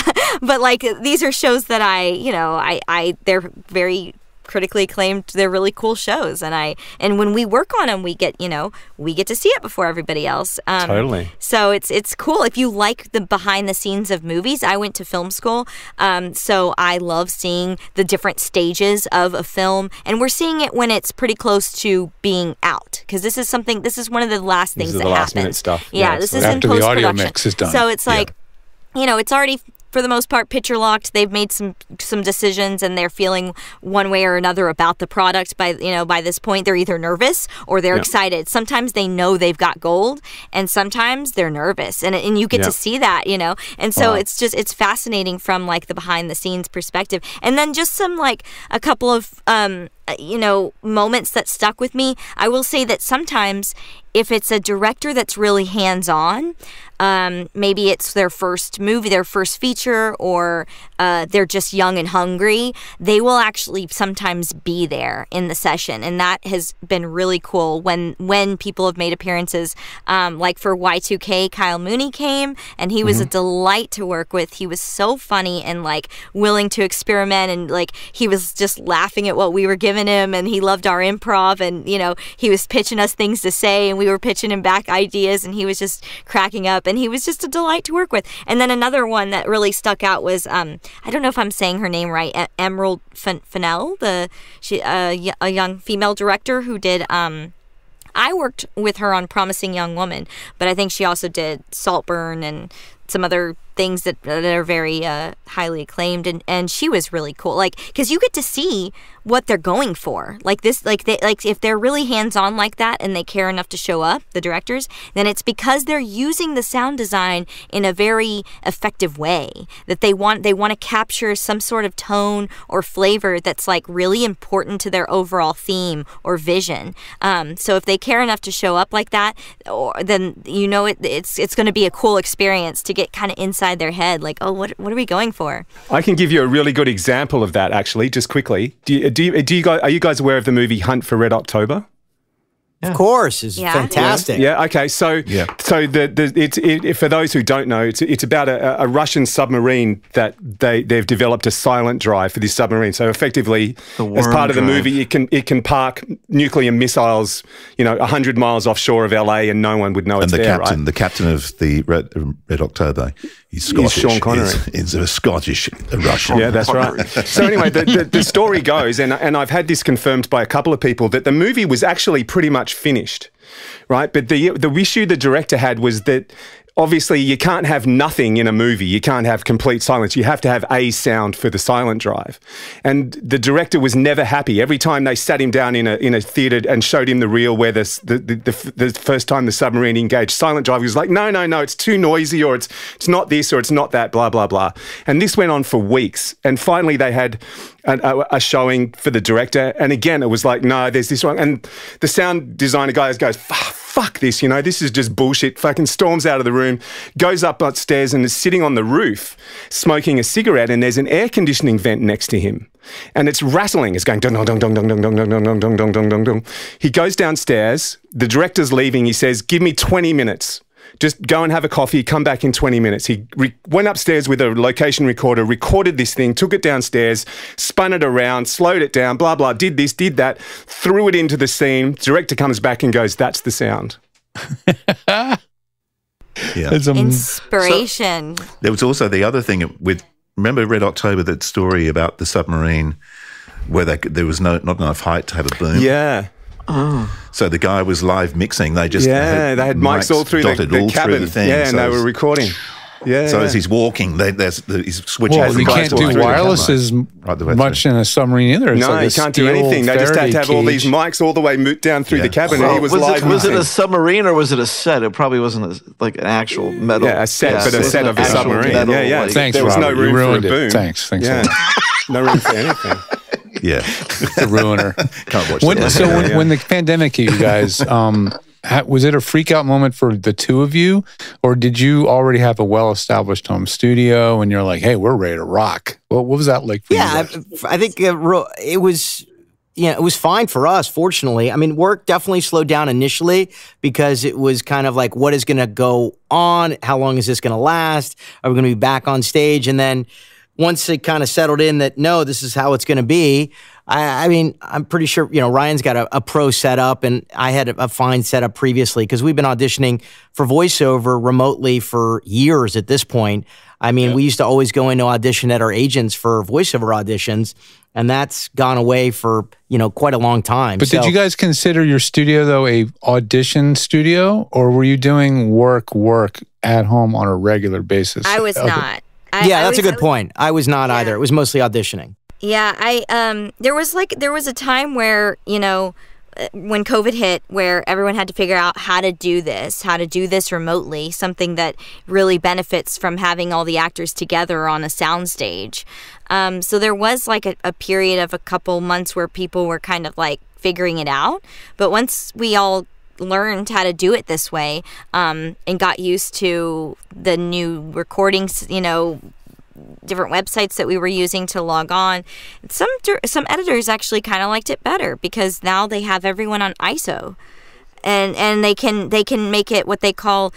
Speaker 8: like these are shows that I they're very critically acclaimed. They're really cool shows, and when we work on them, we get to see it before everybody else.
Speaker 1: Totally.
Speaker 8: So it's cool if you like the behind the scenes of movies. I went to film school, so I love seeing the different stages of a film, and we're seeing it when it's pretty close to being out, because this is one of the last things that happens.
Speaker 1: Last minute stuff.
Speaker 8: Yeah, this is
Speaker 7: after
Speaker 8: in
Speaker 7: the
Speaker 8: post-production.
Speaker 7: audio mix is done.
Speaker 8: So it's like, it's already, for the most part, picture locked. They've made some decisions, and they're feeling one way or another about the product. By this point, they're either nervous or they're excited. Sometimes they know they've got gold, and sometimes they're nervous, and you get to see that, And so it's fascinating from like the behind the scenes perspective, and then just some like a couple of moments that stuck with me. I will say that sometimes if it's a director that's really hands-on, maybe it's their first movie, their first feature, or they're just young and hungry, they will actually sometimes be there in the session. And that has been really cool when people have made appearances. Like for Y2K, Kyle Mooney came, and he was a delight to work with. He was so funny and like willing to experiment, and like he was just laughing at what we were giving him, and he loved our improv, and he was pitching us things to say, and we were pitching him back ideas, and he was just cracking up, and he was just a delight to work with. And then another one that really stuck out was I don't know if I'm saying her name right, Emerald Fennell, a young female director who did I worked with her on Promising Young Woman, but I think she also did Saltburn and some other things that are very highly acclaimed, and she was really cool. Like, because you get to see what they're going for. Like this, if they're really hands-on like that and they care enough to show up, the directors, then it's because they're using the sound design in a very effective way, that they want to capture some sort of tone or flavor that's like really important to their overall theme or vision. So if they care enough to show up like that, then it's going to be a cool experience to get kind of inside their head, like, oh, what are we going for?
Speaker 1: I can give you a really good example of that, actually, just quickly. Are you guys aware of the movie Hunt for Red October?
Speaker 4: Of course, it's fantastic.
Speaker 1: Yeah. Okay. So, it's for those who don't know, it's about a Russian submarine that they've developed a silent drive for this submarine. So effectively, as part of the movie, it can park nuclear missiles, 100 miles offshore of LA, and no one would know it's there.
Speaker 6: The captain of the Red October, he's Scottish.
Speaker 1: He's Sean Connery.
Speaker 6: He's a Scottish Russian.
Speaker 1: Yeah, that's right. So anyway, the story goes, and I've had this confirmed by a couple of people, that the movie was actually pretty much finished, right? But the issue the director had was that obviously you can't have nothing in a movie. You can't have complete silence. You have to have a sound for the silent drive. And the director was never happy. Every time they sat him down in a theater and showed him the reel where the first time the submarine engaged silent drive, he was like, no, it's too noisy, or it's not this, or it's not that, blah, blah, blah. And this went on for weeks. And finally they had a showing for the director. And again, it was like, no, there's this wrong. And the sound designer guy goes, fuck this, this is just bullshit. Fucking storms out of the room, goes up upstairs and is sitting on the roof smoking a cigarette, and there's an air conditioning vent next to him. And it's rattling. It's going dong dong dong dong dong dong dong dong dong dong dong dong dong dong. He goes downstairs. The director's leaving. He says, give me 20 minutes. Just go and have a coffee, come back in 20 minutes. He went upstairs with a location recorder, recorded this thing, took it downstairs, spun it around, slowed it down, blah, blah, did this, did that, threw it into the scene. Director comes back and goes, that's the sound.
Speaker 6: Yeah.
Speaker 8: Inspiration.
Speaker 6: So, there was also the other thing with, remember Red October, that story about the submarine where there was not enough height to have a boom?
Speaker 1: Yeah.
Speaker 6: Oh. So the guy was live mixing. They just
Speaker 1: they had mics all through the cabin.
Speaker 6: Through the thing.
Speaker 1: Yeah, and they were recording. Yeah.
Speaker 6: So as he's walking, he's switching.
Speaker 7: Well, you can't do wireless as much in a submarine either. It's
Speaker 1: no, you can't do anything. They just had to have all these mics all the way down through the cabin, and he was live.
Speaker 2: Was it a submarine or was it a set? It probably wasn't like an actual metal.
Speaker 1: Yeah, a set, but a set of a submarine. Yeah.
Speaker 7: Like, thanks,
Speaker 1: there was
Speaker 7: Robert.
Speaker 1: no room for a boom.
Speaker 7: Thanks.
Speaker 1: Yeah. No room for anything.
Speaker 6: Yeah,
Speaker 7: the ruiner.
Speaker 6: Can't watch
Speaker 7: that.
Speaker 6: So
Speaker 7: when the pandemic hit you guys, was it a freak out moment for the two of you, or did you already have a well-established home studio and you're like, hey, we're ready to rock? What was that like for you guys?
Speaker 4: I think it was, it was fine for us, fortunately. I mean, work definitely slowed down initially because it was kind of like, what is going to go on? How long is this going to last? Are we going to be back on stage? And then once it kind of settled in that, no, this is how it's going to be, I mean, I'm pretty sure, Ryan's got a pro setup, and I had a fine setup previously because we've been auditioning for voiceover remotely for years at this point. I mean, we used to always go in to audition at our agents for voiceover auditions, and that's gone away for, quite a long time.
Speaker 7: But did you guys consider your studio, though, a audition studio, or were you doing work at home on a regular basis?
Speaker 8: I was not.
Speaker 4: That's a good point. I was not either. It was mostly auditioning.
Speaker 8: Yeah, there was a time where, when COVID hit, where everyone had to figure out how to do this remotely, something that really benefits from having all the actors together on a soundstage. So there was like a period of a couple months where people were kind of like figuring it out. But once we all learned how to do it this way, and got used to the new recordings, different websites that we were using to log on, some editors actually kind of liked it better because now they have everyone on ISO, and they can make it what they call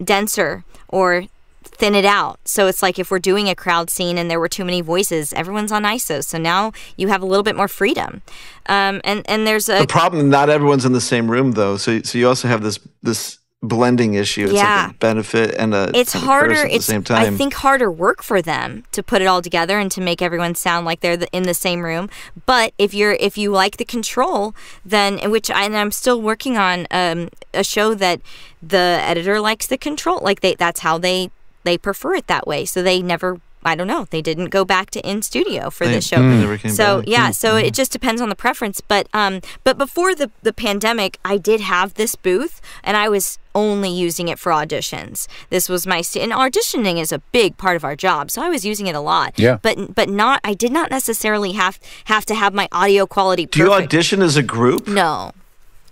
Speaker 8: denser or thin it out. So it's like if we're doing a crowd scene and there were too many voices, everyone's on ISO. So now you have a little bit more freedom. And there's the
Speaker 2: problem. Not everyone's in the same room though. So you also have this blending issue. It's like a benefit and it's harder at the same time.
Speaker 8: I think harder work for them to put it all together and to make everyone sound like they're in the same room. But if you like the control, then I'm still working on a show that the editor likes the control. Like that's how they they prefer it that way. So they never, I don't know, they didn't go back to in studio for this show.
Speaker 2: Never came
Speaker 8: So
Speaker 2: back.
Speaker 8: yeah, so it just depends on the preference. But before the pandemic, I did have this booth, and I was only using it for auditions. This was my and auditioning is a big part of our job, so I was using it a lot.
Speaker 7: Yeah.
Speaker 8: But not, I did not necessarily have to have my audio quality perfect.
Speaker 2: Do you audition as a group?
Speaker 8: No.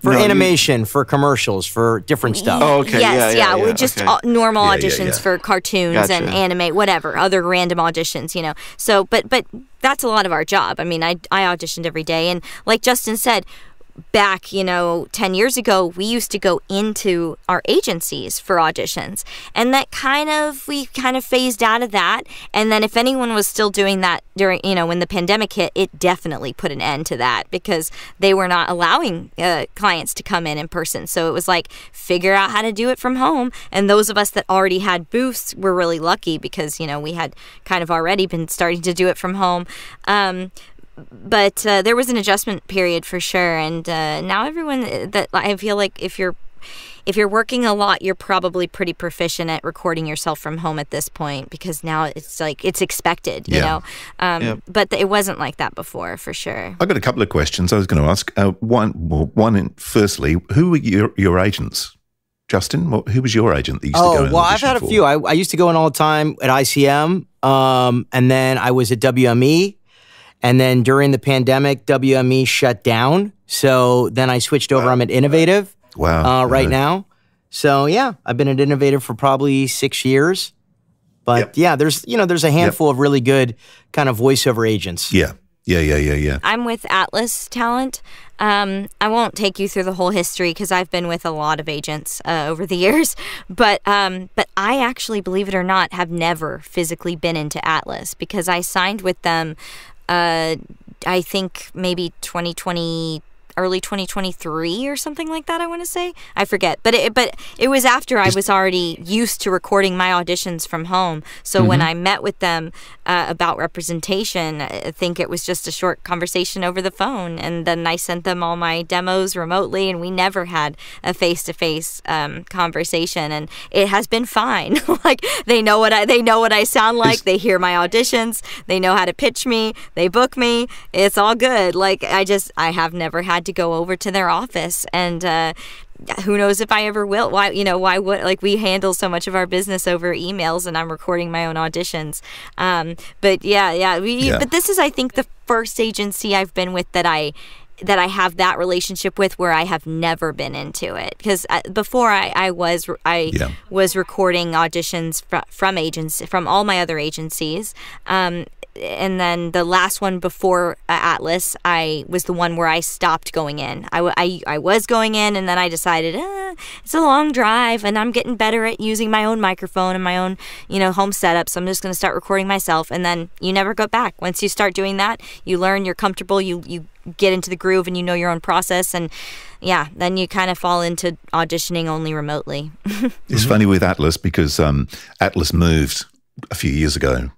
Speaker 4: For animation, for commercials, for different stuff.
Speaker 2: Oh, okay.
Speaker 8: Yes,
Speaker 2: yeah.
Speaker 8: We're just normal auditions for cartoons
Speaker 2: Gotcha.
Speaker 8: and anime, whatever, other random auditions, you know. So, but that's a lot of our job. I mean, I auditioned every day, and like Justin said, back, 10 years ago, we used to go into our agencies for auditions, and we kind of phased out of that. And then if anyone was still doing that during, when the pandemic hit, it definitely put an end to that, because they were not allowing clients to come in person. So it was like, figure out how to do it from home. And those of us that already had booths were really lucky, because, we had kind of already been starting to do it from home. But there was an adjustment period for sure, and now everyone that I feel like if you're working a lot, you're probably pretty proficient at recording yourself from home at this point, because now it's like it's expected, you know. But it wasn't like that before, for sure.
Speaker 6: I've got a couple of questions I was going to ask. Firstly, who were your agents? Justin, who was your agent that used to go in?
Speaker 4: Well, I've had a few. I used to go in all the time at ICM, and then I was at WME. And then during the pandemic, WME shut down. So then I switched over. I'm at Innovative right now. So yeah, I've been at Innovative for probably 6 years. But yeah, there's a handful of really good kind of voiceover agents.
Speaker 6: Yeah.
Speaker 8: I'm with Atlas Talent. I won't take you through the whole history, because I've been with a lot of agents over the years. But I actually, believe it or not, have never physically been into Atlas, because I signed with them I think maybe 2020, early 2023 or something like that, I want to say. I forget. But it was after I was already used to recording my auditions from home. So when I met with them about representation, I think it was just a short conversation over the phone. And then I sent them all my demos remotely, and we never had a face-to-face conversation. And it has been fine. Like, they know what I sound like. They hear my auditions. They know how to pitch me. They book me. It's all good. Like, I have never had to go over to their office, and who knows if I ever will. Why would, like, we handle so much of our business over emails, and I'm recording my own auditions. But but this is, I think, the first agency I've been with that I have that relationship with, where I have never been into it, because before I was recording auditions from all my other agencies. And then the last one before Atlas, I was the one where I stopped going in. I was going in, and then I decided, it's a long drive, and I'm getting better at using my own microphone and my own, home setup, so I'm just going to start recording myself. And then you never go back. Once you start doing that, you learn, you're comfortable, you get into the groove, and you know your own process, and then you kind of fall into auditioning only remotely.
Speaker 6: It's funny with Atlas, because Atlas moved a few years ago.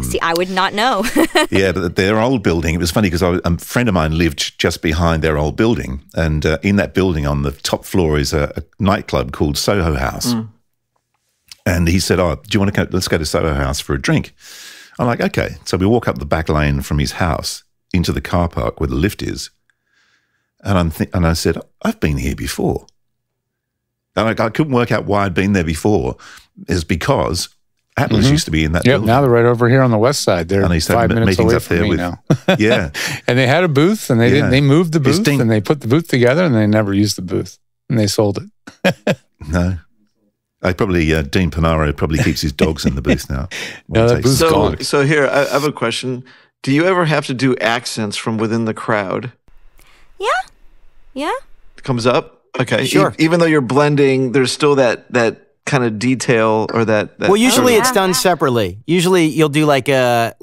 Speaker 8: See, I would not know.
Speaker 6: Yeah, but their old building, it was funny because a friend of mine lived just behind their old building, and in that building on the top floor is a nightclub called Soho House. And he said, do you want to let's go to Soho House for a drink? I'm like, okay. So we walk up the back lane from his house into the car park where the lift is, and I said, I've been here before. And I couldn't work out why I'd been there before. Is because Atlas used to be in that building.
Speaker 7: Now they're right over here on the west side. They're
Speaker 6: and
Speaker 7: 5 minutes away from me now.
Speaker 6: Yeah.
Speaker 7: And they had a booth, and they moved the booth, and they put the booth together, and they never used the booth, and they sold it.
Speaker 6: No. Dean Panaro probably keeps his dogs in the booth now.
Speaker 7: No, that booth's gone.
Speaker 2: So here, I have a question. Do you ever have to do accents from within the crowd?
Speaker 8: Yeah.
Speaker 2: It comes up? Okay.
Speaker 4: Sure.
Speaker 2: Even though you're blending, there's still that kind of detail, or that
Speaker 4: well, usually it's done separately. Usually you'll do like a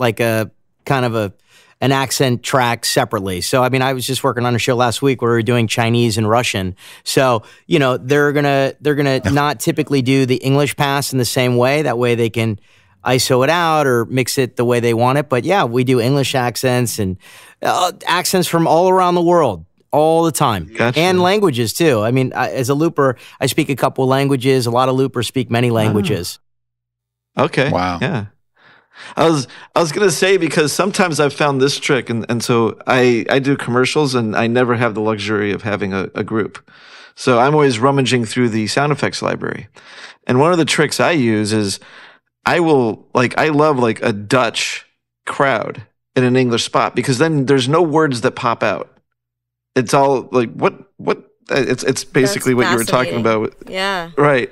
Speaker 4: kind of an accent track separately. So I mean, I was just working on a show last week where we were doing Chinese and Russian. So they're gonna not typically do the English pass in the same way. That way they can ISO it out or mix it the way they want it. But yeah, we do English accents and accents from all around the world. All the time.
Speaker 2: Gotcha.
Speaker 4: And languages too. I mean, as a looper, I speak a couple of languages. A lot of loopers speak many languages.
Speaker 2: Okay.
Speaker 7: Wow.
Speaker 2: Yeah. I was gonna say, because sometimes I've found this trick, and so I do commercials, and I never have the luxury of having a group. So I'm always rummaging through the sound effects library. And one of the tricks I use is I love like a Dutch crowd in an English spot, because then there's no words that pop out. It's all like what it's basically what you were talking about.
Speaker 8: Yeah.
Speaker 2: Right.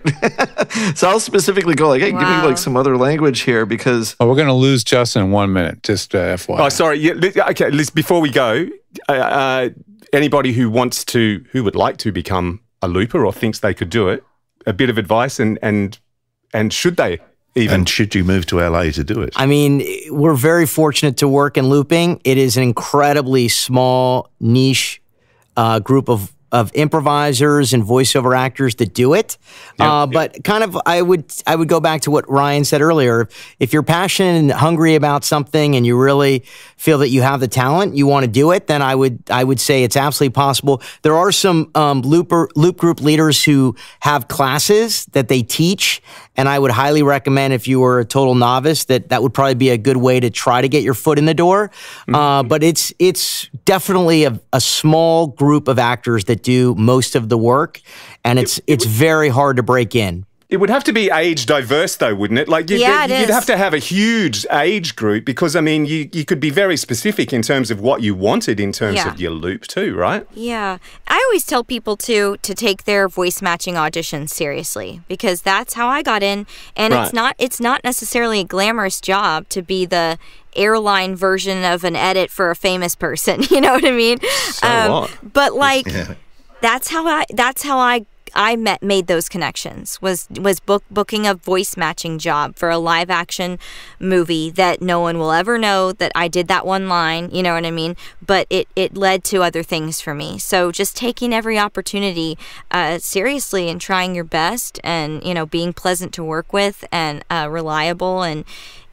Speaker 2: So I'll specifically go like, hey, give me like some other language here, because
Speaker 7: we're going to lose Justin in 1 minute, just FYI.
Speaker 1: Oh, sorry. Yeah, okay, Liz, before we go, anybody who would like to become a looper or thinks they could do it, a bit of advice, and should they even?
Speaker 6: And should you move to LA to do it?
Speaker 4: I mean, we're very fortunate to work in looping. It is an incredibly small niche group of improvisers and voiceover actors that do it. But kind of, I would go back to what Ryan said earlier. If you're passionate and hungry about something and you really feel that you have the talent, you want to do it, then I would say it's absolutely possible. There are some loop group leaders who have classes that they teach, and I would highly recommend, if you were a total novice, that would probably be a good way to try to get your foot in the door. But it's definitely a small group of actors that do most of the work, and it's very hard to break in.
Speaker 1: It would have to be age diverse, though, wouldn't it? Like, you'd have to have a huge age group, because, I mean, you could be very specific in terms of what you wanted in terms of your loop too, right?
Speaker 8: Yeah. I always tell people to take their voice matching auditions seriously, because that's how I got in. And it's not necessarily a glamorous job to be the airline version of an edit for a famous person. You know what I mean?
Speaker 1: What?
Speaker 8: But like, that's how I made those connections, was booking a voice matching job for a live action movie that no one will ever know that I did that one line, you know what I mean? But it led to other things for me. So just taking every opportunity seriously and trying your best, and, you know, being pleasant to work with and reliable, and,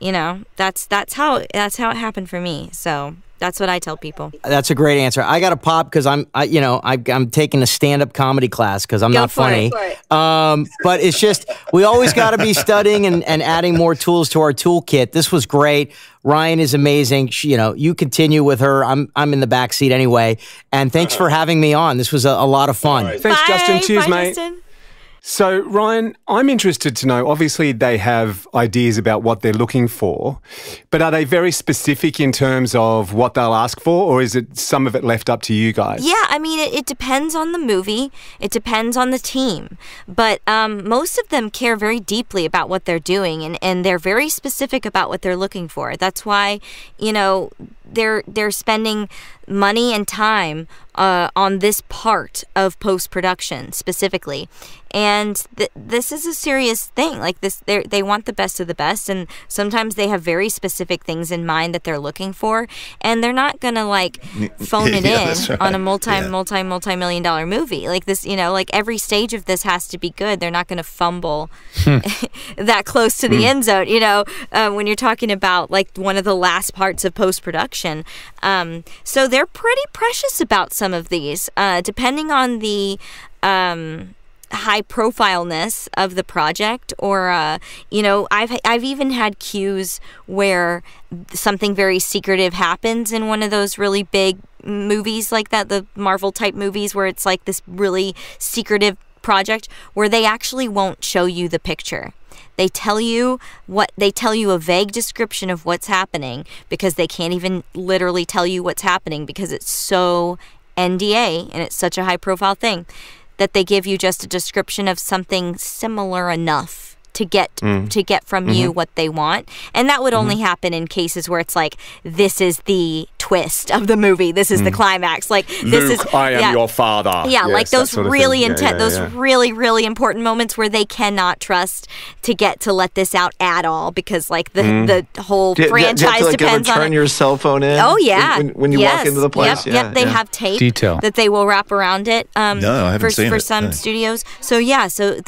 Speaker 8: you know, that's how it happened for me. So that's what I tell people.
Speaker 4: That's a great answer. I got to pop because I'm taking a stand-up comedy class because I'm not funny. But it's just, we always got to be studying and adding more tools to our toolkit. This was great. Ryan is amazing. You continue with her. I'm in the back seat anyway. And thanks for having me on. This was a lot of fun.
Speaker 1: Right. Thanks, Justin. Cheers, mate.
Speaker 8: Justin.
Speaker 1: So, Ryan, I'm interested to know, obviously they have ideas about what they're looking for, but are they very specific in terms of what they'll ask for, or is it some of it left up to you guys?
Speaker 8: Yeah, I mean, it depends on the movie. It depends on the team. But most of them care very deeply about what they're doing, and they're very specific about what they're looking for. That's why, they're spending money and time on this part of post-production specifically. And this is a serious thing. Like this, they want the best of the best, and sometimes they have very specific things in mind that they're looking for, and they're not gonna phone it in on a multi-million-dollar movie. Like this, like every stage of this has to be good. They're not gonna fumble that close to the end zone. When you're talking about one of the last parts of post-production. So they're pretty precious about some of these, depending on the high profileness of the project, or I've even had cues where something very secretive happens in one of those really big movies like that, the Marvel type movies, where it's like this really secretive project where they actually won't show you the picture. They tell you a vague description of what's happening, because they can't even literally tell you what's happening because it's so NDA and it's such a high profile thing, that they give you just a description of something similar enough to get from you what they want. And that would only happen in cases where it's like, this is the twist of the movie, this is the climax,
Speaker 1: Luke, I am your father.
Speaker 8: Yes, those really intense, those really, really important moments where they cannot trust to let this out at all, because the whole franchise depends on it.
Speaker 2: Turn your cell phone in.
Speaker 8: Oh yeah,
Speaker 2: when you walk into the place.
Speaker 8: Yep. They have tape that they will wrap around it.
Speaker 6: No, I haven't seen it.
Speaker 8: For some studios. So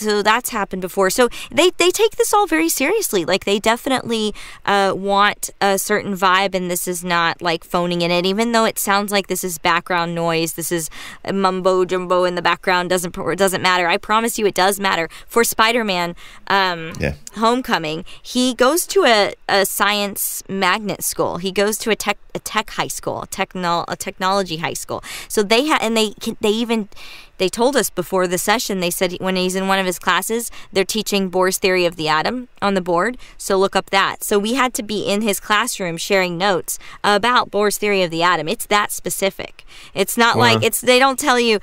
Speaker 8: so that's happened before. So they they take this all very seriously. Like, they definitely want a certain vibe, and this is not like phoning in it. Even though it sounds like this is background noise, this is mumbo jumbo in the background, doesn't matter. I promise you, it does matter. For Spider-Man Homecoming, he goes to a science magnet school. He goes to a tech high school, a technology high school. So they told us before the session, they said when he's in one of his classes, they're teaching Bohr's theory of the atom on the board. So look up that. So we had to be in his classroom sharing notes about Bohr's theory of the atom. It's that specific. It's not like they don't say,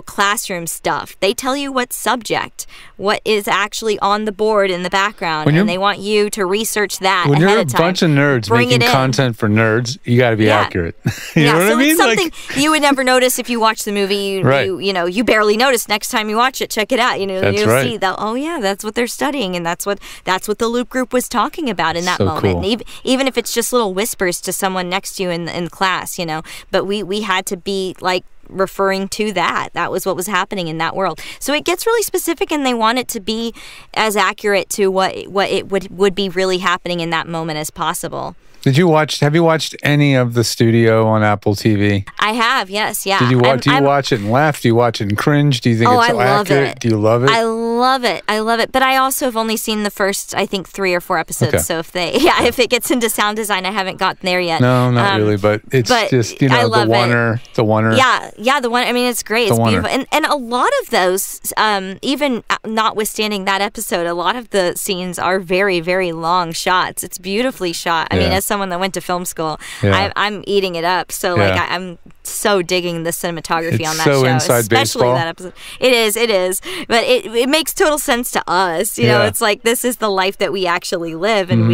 Speaker 8: classroom stuff. They tell you what subject, what is actually on the board in the background, and they want you to research that
Speaker 7: when
Speaker 8: ahead
Speaker 7: you're
Speaker 8: of time.
Speaker 7: a bunch of nerds making content for nerds, you got to be accurate. You know what I mean?
Speaker 8: It's something you would never notice if you watch the movie. You barely notice. Next time you watch it, check it out. You'll see that. Oh yeah, that's what they're studying, and that's what the Loop Group was talking about in that moment.
Speaker 7: Cool.
Speaker 8: And even if it's just little whispers to someone next to you in class, But we had to be like referring to that. That was what was happening in that world. So it gets really specific, and they want it to be as accurate to what it would be really happening in that moment as possible.
Speaker 7: Have you watched any of the studio on Apple TV?
Speaker 8: I have, yes, yeah.
Speaker 7: Do you watch it and laugh? Do you watch it and cringe? Do you think it's so accurate?
Speaker 8: It.
Speaker 7: Do you love it?
Speaker 8: I love it. But I also have only seen the first, I think, 3 or 4 episodes. Okay. So if it gets into sound design, I haven't gotten there yet.
Speaker 7: No, not really, but it's just, the oneer.
Speaker 8: Yeah, the one. I mean, it's great. It's beautiful. And a lot of those, even notwithstanding that episode, a lot of the scenes are very, very long shots. It's beautifully shot. I mean, as someone that went to film school, I'm eating it up. So I'm so digging the cinematography on that show, especially
Speaker 7: baseball.
Speaker 8: That episode. It is, but it makes total sense to us. It's like this is the life that we actually live, and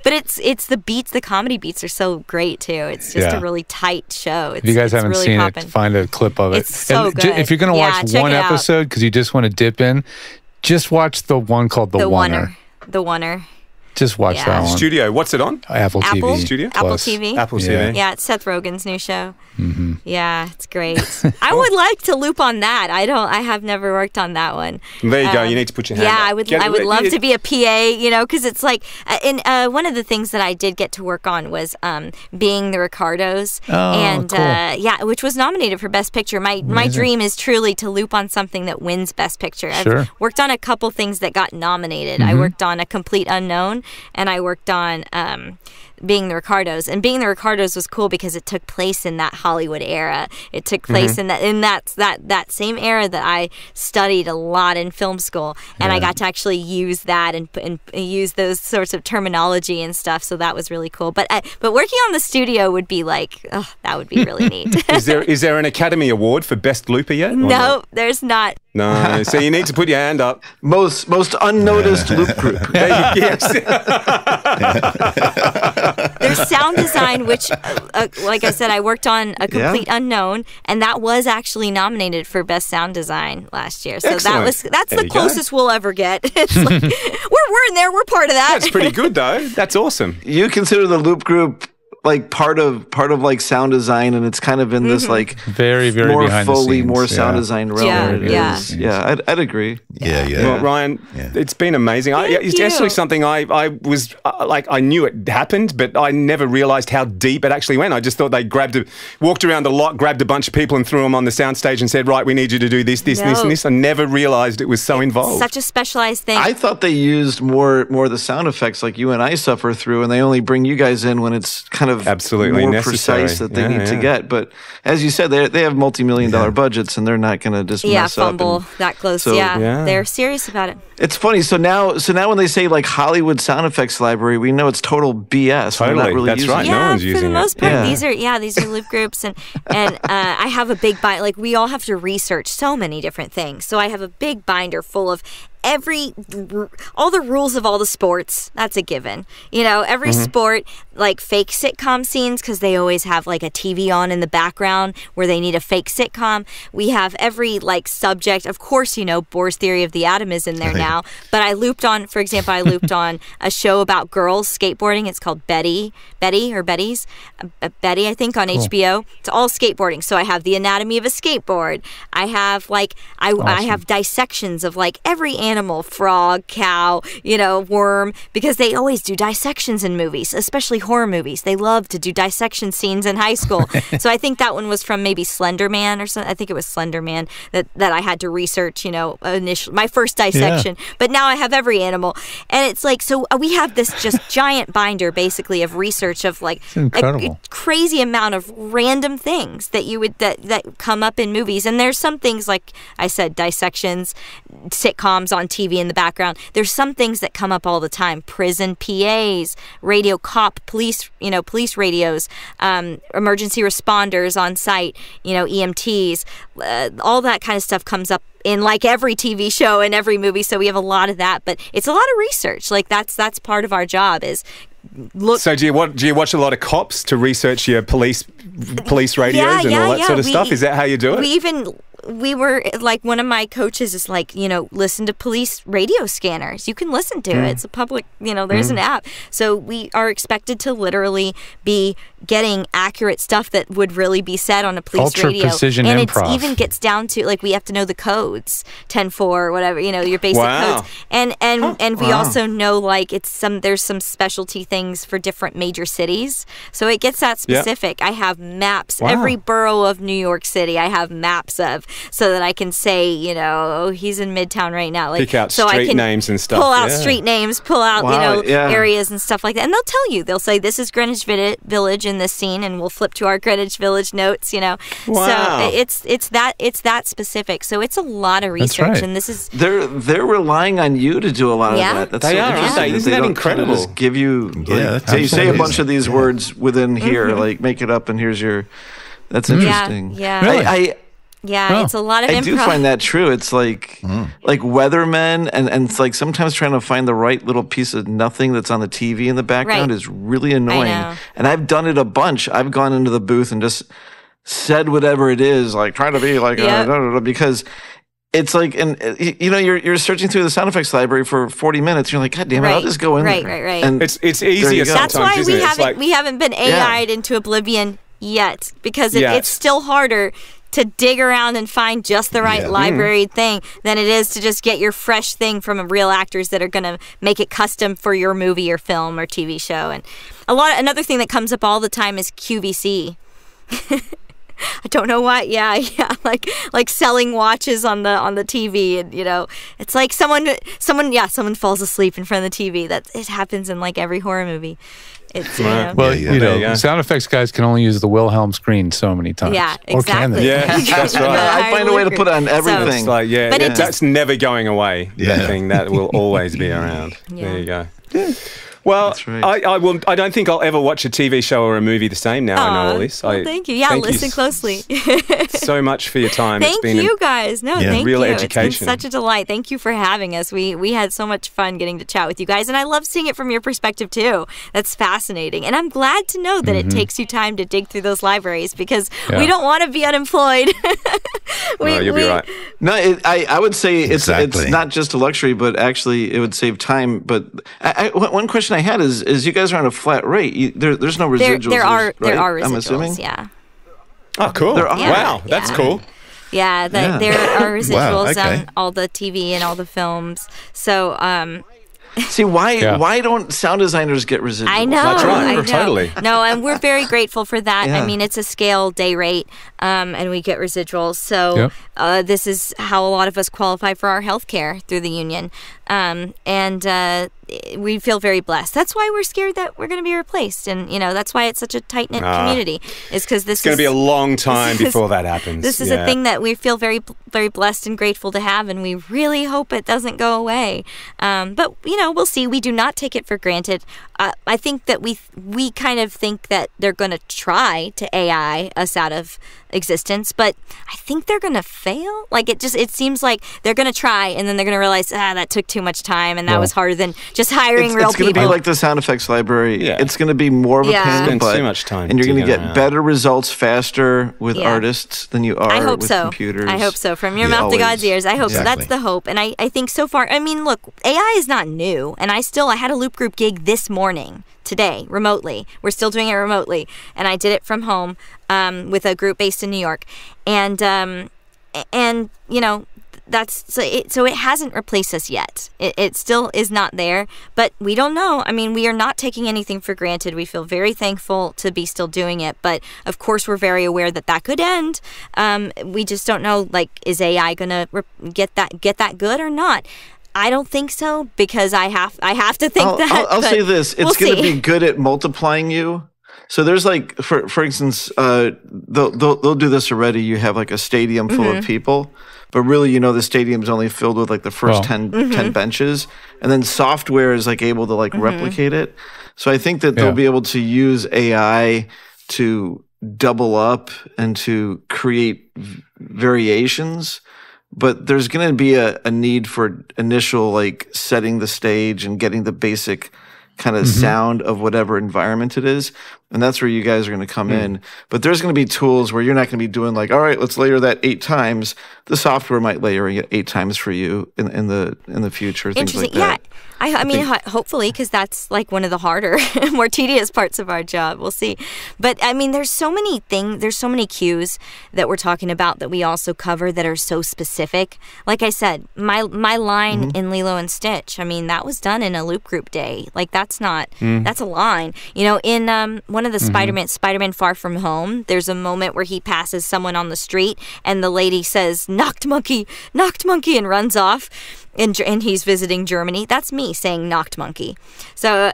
Speaker 8: But it's the beats, the comedy beats are so great too. It's just a really tight show.
Speaker 7: If you guys haven't really seen it, find a clip of it.
Speaker 8: It's so good.
Speaker 7: If you're gonna watch one episode because you just want to dip in, just watch the one called The Oneer.
Speaker 8: The Oneer.
Speaker 7: Just watch that one.
Speaker 1: Studio. What's it on?
Speaker 7: Apple TV.
Speaker 1: Studio?
Speaker 8: Apple TV.
Speaker 1: Apple TV.
Speaker 8: Yeah, it's Seth Rogen's new show. Mm-hmm. Yeah, it's great. I would like to loop on that. I have never worked on that one.
Speaker 1: There you go. You need to put your hand up.
Speaker 8: I would love to be a PA, because it's like, one of the things that I did get to work on was Being the Ricardos.
Speaker 7: Oh, cool.
Speaker 8: Which was nominated for Best Picture. My dream is truly to loop on something that wins Best Picture. I've worked on a couple things that got nominated. I worked on A Complete Unknown, and I worked on Being the Ricardos. And Being the Ricardos was cool because it took place in that Hollywood era. It took place in that same era that I studied a lot in film school, and I got to actually use that and use those sorts of terminology and stuff. So that was really cool. But working on the studio would be like, that would be really neat.
Speaker 1: Is there an Academy Award for Best Looper yet?
Speaker 8: No, there's not.
Speaker 1: No, so you need to put your hand up.
Speaker 2: Most unnoticed loop group.
Speaker 1: Yes.
Speaker 8: There's sound design, which, like I said, I worked on A Complete Unknown, and that was actually nominated for Best Sound Design last year. So that's the closest we'll ever get. It's like, we're in there. We're part of that.
Speaker 1: That's pretty good, though. That's awesome.
Speaker 2: You consider the loop group like part of like sound design, and it's kind of in this like
Speaker 7: very, very
Speaker 2: more
Speaker 7: behind
Speaker 2: Foley,
Speaker 7: the scenes.
Speaker 2: more sound design realm. I'd agree.
Speaker 6: Well,
Speaker 1: Ryan, it's been amazing. It's actually something I was I knew it happened, but I never realized how deep it actually went. I just thought they walked around the lot, grabbed a bunch of people and threw them on the soundstage and said, right, we need you to do this, this, this, and this. I never realized it was so involved.
Speaker 8: Such a specialized thing.
Speaker 2: I thought they used more of the sound effects like you and I suffer through, and they only bring you guys in when it's kind of
Speaker 1: absolutely
Speaker 2: more
Speaker 1: necessary.
Speaker 2: Precise that they need to get. But as you said, they have multi-million-dollar budgets, and they're not going to just mess
Speaker 8: fumble
Speaker 2: up
Speaker 8: that close. They're serious about it.
Speaker 2: It's funny. So now when they say like Hollywood sound effects library, we know it's total BS.
Speaker 1: Totally,
Speaker 2: not really
Speaker 1: that's right.
Speaker 2: It.
Speaker 1: No one's using it.
Speaker 8: For the most part, these are loop groups, and I have a big binder. Like we all have to research so many different things. So I have a big binder full of all the rules of all the sports. That's a given. Every sport, like fake sitcom scenes, because they always have like a TV on in the background where they need a fake sitcom. We have every like subject. Of course, Bohr's theory of the atom is in there now. But I looped on on a show about girls skateboarding. It's called Betty, I think, on HBO. It's all skateboarding. So I have the anatomy of a skateboard. I have I have dissections of like every animal, frog, cow, worm, because they always do dissections in movies, especially horror movies. They love to do dissection scenes in high school. So I think that one was from maybe Slender Man or something. I think it was Slender Man that I had to research, initially, my first dissection. Yeah. But now I have every animal. And it's like, so we have this just giant binder basically of research of like a crazy amount of random things that that come up in movies. And there's some things, like I said, dissections, sitcoms on TV in the background. There's some things that come up all the time. Prison PAs, radio cop, police radios, emergency responders on site, EMTs, all that kind of stuff comes up in like every TV show and every movie. So we have a lot of that, but it's a lot of research. Like that's part of our job is look.
Speaker 1: So do you watch a lot of cops to research your police radios and all that sort of stuff? Is that how you do it?
Speaker 8: We were like, one of my coaches is like, listen to police radio scanners. You can listen to it. It's a public, there's an app. So we are expected to literally be getting accurate stuff that would really be said on a police radio.
Speaker 7: Ultra precision
Speaker 8: and
Speaker 7: improv.
Speaker 8: it even gets down to like, we have to know the codes, 10-4, whatever, your basic codes. And we also know like there's some specialty things for different major cities. So it gets that specific. I have maps. Every borough of New York City, I have maps of, so that I can say, he's in Midtown right now. Like,
Speaker 1: pick out
Speaker 8: so
Speaker 1: street
Speaker 8: I can
Speaker 1: names and stuff.
Speaker 8: Pull out street names, pull out,
Speaker 2: yeah.
Speaker 8: areas and stuff like that. And they'll tell you. They'll say, this is Greenwich Village in this scene, and we'll flip to our Greenwich Village notes,
Speaker 1: Wow.
Speaker 8: So it's that specific. So it's a lot of research.
Speaker 7: That's right.
Speaker 8: And this is...
Speaker 2: They're relying on you to do a lot of that. That's
Speaker 1: they
Speaker 2: so
Speaker 1: are, aren't they? Isn't that incredible?
Speaker 2: Just give you...
Speaker 6: that's
Speaker 2: you say a
Speaker 6: amazing.
Speaker 2: bunch of these words within here, like make it up, and here's your... That's interesting.
Speaker 8: Yeah.
Speaker 7: Really?
Speaker 8: It's a lot of improv.
Speaker 2: I do find that true. It's like weathermen, and it's like sometimes trying to find the right little piece of nothing that's on the TV in the background is really annoying.
Speaker 8: I know.
Speaker 2: And've done it a bunch. I've gone into the booth and just said whatever it is, like trying to be like because it's like, and you're searching through the sound effects library for 40 minutes. You're like, God damn it, I'll just go in there.
Speaker 8: Right.
Speaker 2: And
Speaker 1: it's easier sometimes.
Speaker 8: That's why
Speaker 1: isn't it?
Speaker 8: we haven't been AI'd into oblivion yet, because it's still harder to dig around and find just the right library thing than it is to just get your fresh thing from real actors that are going to make it custom for your movie or film or TV show. And another thing that comes up all the time is QVC. I don't know why. Yeah, like selling watches on the TV, and it's like someone falls asleep in front of the TV. It happens in like every horror movie. It's
Speaker 7: Well, sound effects guys can only use the Wilhelm screen so many times.
Speaker 8: Yeah, exactly.
Speaker 7: Or can they?
Speaker 1: Yeah, that's right.
Speaker 2: I find a way to put on everything.
Speaker 1: It's like, that's never going away. That thing that will always be around. There you go. Yeah. Well, right. I don't think I'll ever watch a TV show or a movie the same now. I know all this.
Speaker 8: Thank you. Yeah, listen closely.
Speaker 1: So much for your time.
Speaker 8: Thank you guys. No, thank
Speaker 1: real
Speaker 8: you.
Speaker 1: Education.
Speaker 8: It's been such a delight. Thank you for having us. We had so much fun getting to chat with you guys, and I love seeing it from your perspective too. That's fascinating, and I'm glad to know that it takes you time to dig through those libraries, because we don't want to be unemployed.
Speaker 1: You'll be right.
Speaker 2: No, I would say it's not just a luxury, but actually it would save time. But one question I had is you guys are on a flat rate. There's no residuals.
Speaker 8: There are residuals.
Speaker 2: I'm assuming.
Speaker 8: Yeah.
Speaker 1: Oh, cool! Wow, that's cool.
Speaker 8: Yeah, there are residuals on all the TV and all the films. So,
Speaker 2: see, why don't sound designers get residuals?
Speaker 8: I know.
Speaker 1: That's right.
Speaker 8: I know.
Speaker 1: Totally.
Speaker 8: No, and we're very grateful for that. I mean, it's a scale day rate, and we get residuals. So this is how a lot of us qualify for our health care through the union. And we feel very blessed. That's why we're scared that we're going to be replaced. And, that's why it's such a tight-knit community, is because
Speaker 1: it's going to be a long time before that happens.
Speaker 8: This is a thing that we feel very, very blessed and grateful to have, and we really hope it doesn't go away. But, we'll see. We do not take it for granted. I think that we kind of think that they're going to try to AI us out of existence, but I think they're going to fail. Like, it seems like they're going to try, and then they're going to realize, that took too much time, and that was harder than just hiring real people.
Speaker 2: It's going to be like the sound effects library. Yeah. It's going to be more of a pain,
Speaker 1: too much time,
Speaker 2: and you're going to get better results faster with artists than you are with computers.
Speaker 8: I hope so. From your mouth to God's ears. I hope so. That's the hope. And I think so far, I mean, look, AI is not new, and I had a Loop Group gig this morning. Today, remotely. We're still doing it remotely. And I did it from home with a group based in New York. And so it hasn't replaced us yet. It still is not there, but we don't know. I mean, we are not taking anything for granted. We feel very thankful to be still doing it, but of course we're very aware that could end. We just don't know, like, is AI gonna get that good or not? I don't think so, because I have to think that.
Speaker 2: I'll say this: it's going to be good at multiplying you. So there's like, for instance, they'll do this already. You have like a stadium full of people, but really, the stadium's only filled with like the first 10 benches, and then software is like able to like replicate it. So I think that they'll be able to use AI to double up and to create variations. But there's going to be a need for initial like setting the stage and getting the basic kind of sound of whatever environment it is. And that's where you guys are going to come in. But there's going to be tools where you're not going to be doing like, all right, let's layer that 8 times. The software might layer it 8 times for you in the future, things like that.
Speaker 8: Yeah. I mean, hopefully, because that's like one of the harder, more tedious parts of our job. We'll see. But I mean, there's so many things, there's so many cues that we're talking about that we also cover that are so specific. Like I said, my line in Lilo and Stitch, I mean, that was done in a loop group day. Like, that's not, that's a line. In one of the Spider-Man Far From Home, there's a moment where he passes someone on the street and the lady says, knocked monkey, and runs off. And he's visiting Germany. That's me saying knocked monkey. So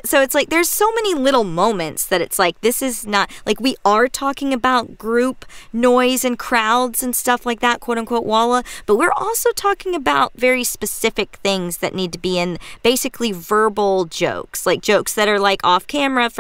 Speaker 8: so it's like there's so many little moments that it's like this is not like we are talking about group noise and crowds and stuff like that, quote unquote walla, but we're also talking about very specific things that need to be in basically verbal jokes, like jokes that are like off camera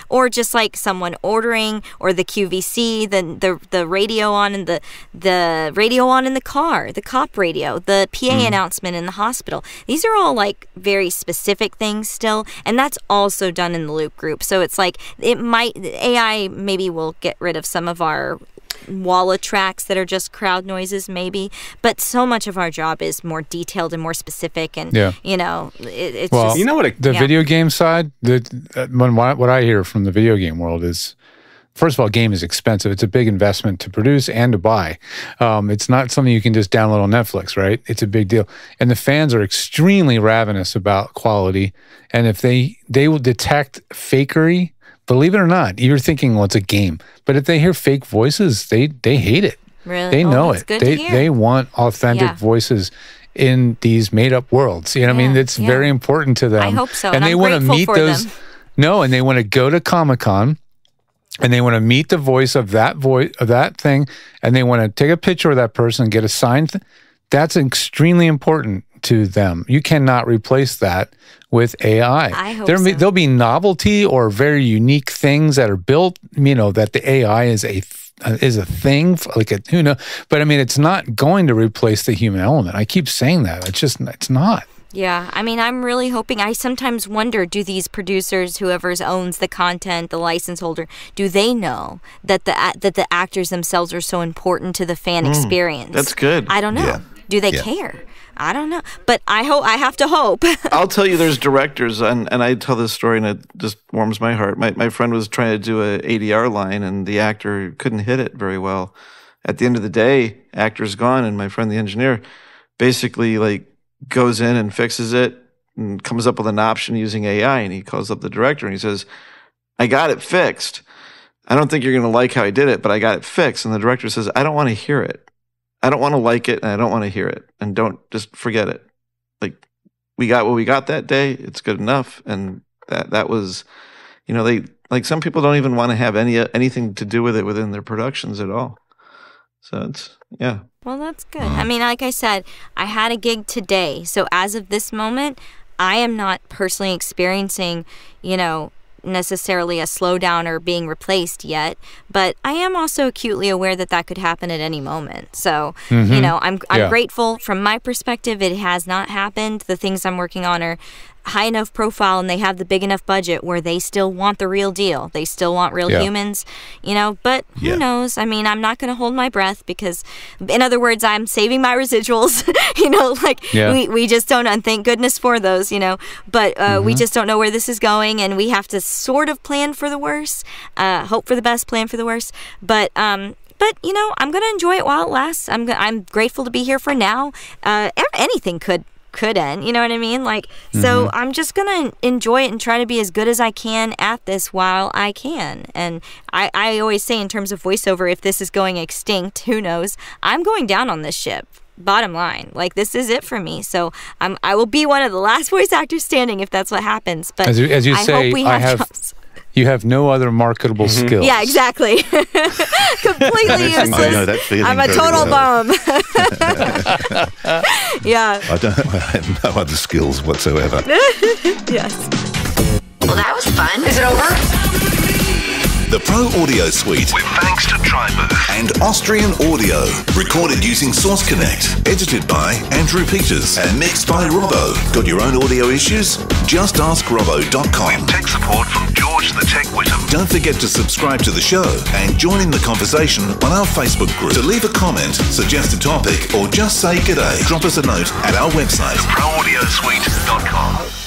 Speaker 8: or just like someone ordering or the QVC, the radio on and the radio on in the car, the cop radio, the PA announcement in the hospital. These are all like very specific things still, and that's also done in the loop group. So it's like AI maybe will get rid of some of our walla tracks that are just crowd noises maybe, but so much of our job is more detailed and more specific, and it's
Speaker 7: well,
Speaker 8: just
Speaker 7: the video game side, what I hear from the video game world is, first of all, game is expensive. It's a big investment to produce and to buy. It's not something you can just download on Netflix, right? It's a big deal. And the fans are extremely ravenous about quality. And if they will detect fakery, believe it or not, you're thinking, well, it's a game. But if they hear fake voices, they hate it.
Speaker 8: Really?
Speaker 7: They know
Speaker 8: it.
Speaker 7: They want authentic voices in these made-up worlds. You know what I mean? It's very important to them.
Speaker 8: I hope so.
Speaker 7: And they want to meet those.
Speaker 8: Them.
Speaker 7: No, and they want to go to Comic-Con. And they want to meet the voice of that thing, and they want to take a picture of that person, get a signed. That's extremely important to them. You cannot replace that with AI.
Speaker 8: I hope
Speaker 7: There'll be novelty or very unique things that are built. That the AI is a thing, who knows? But I mean, it's not going to replace the human element. I keep saying that. It's not.
Speaker 8: Yeah, I mean, I'm really hoping. I sometimes wonder, do these producers, whoever owns the content, the license holder, do they know that the actors themselves are so important to the fan experience?
Speaker 2: That's good.
Speaker 8: I don't know.
Speaker 6: Yeah.
Speaker 8: Do they care? I don't know. But I have to hope.
Speaker 2: I'll tell you, there's directors, and I tell this story, and it just warms my heart. My friend was trying to do a ADR line, and the actor couldn't hit it very well. At the end of the day, actor's gone, and my friend, the engineer, basically goes in and fixes it and comes up with an option using AI, and he calls up the director and he says, I got it fixed. I don't think you're going to like how I did it, but I got it fixed. And the director says, I don't want to hear it. I don't want to like it, and I don't want to hear it. And don't just forget it. Like, we got what we got that day. It's good enough. And that was, some people don't even want to have anything to do with it within their productions at all. So it's, yeah.
Speaker 8: Well, that's good. I mean, like I said, I had a gig today. So as of this moment, I am not personally experiencing, necessarily a slowdown or being replaced yet. But I am also acutely aware that could happen at any moment. So, I'm grateful from my perspective. It has not happened. The things I'm working on are high enough profile, and they have the big enough budget where they still want the real deal. They still want real humans, but who knows? I mean, I'm not going to hold my breath because, in other words, I'm saving my residuals, we just don't, and thank goodness for those, but we just don't know where this is going, and we have to sort of plan for the worst, hope for the best, plan for the worst. But but I'm going to enjoy it while it lasts. I'm grateful to be here for now. Anything could end, you know what I mean? So I'm just gonna enjoy it and try to be as good as I can at this while I can. And I always say, in terms of voiceover, if this is going extinct, who knows? I'm going down on this ship. Bottom line, this is it for me. So I will be one of the last voice actors standing if that's what happens. But
Speaker 7: as you say,
Speaker 8: hope we have jobs.
Speaker 7: You have no other marketable skills.
Speaker 8: Yeah, exactly. Completely useless.
Speaker 6: I know that feeling.
Speaker 8: I'm a total bum. Yeah.
Speaker 6: I have no other skills whatsoever.
Speaker 8: Yes.
Speaker 5: Well, that was fun. Is it over?
Speaker 3: The Pro Audio Suite, with thanks to TriBooth and Austrian Audio. Recorded using Source Connect. Edited by Andrew Peters and mixed by Robbo. Got your own audio issues? Just ask Robbo.com. With tech support from George the Tech Whittam. Don't forget to subscribe to the show and join in the conversation on our Facebook group. To leave a comment, suggest a topic, or just say g'day, drop us a note at our website, theproaudiosuite.com.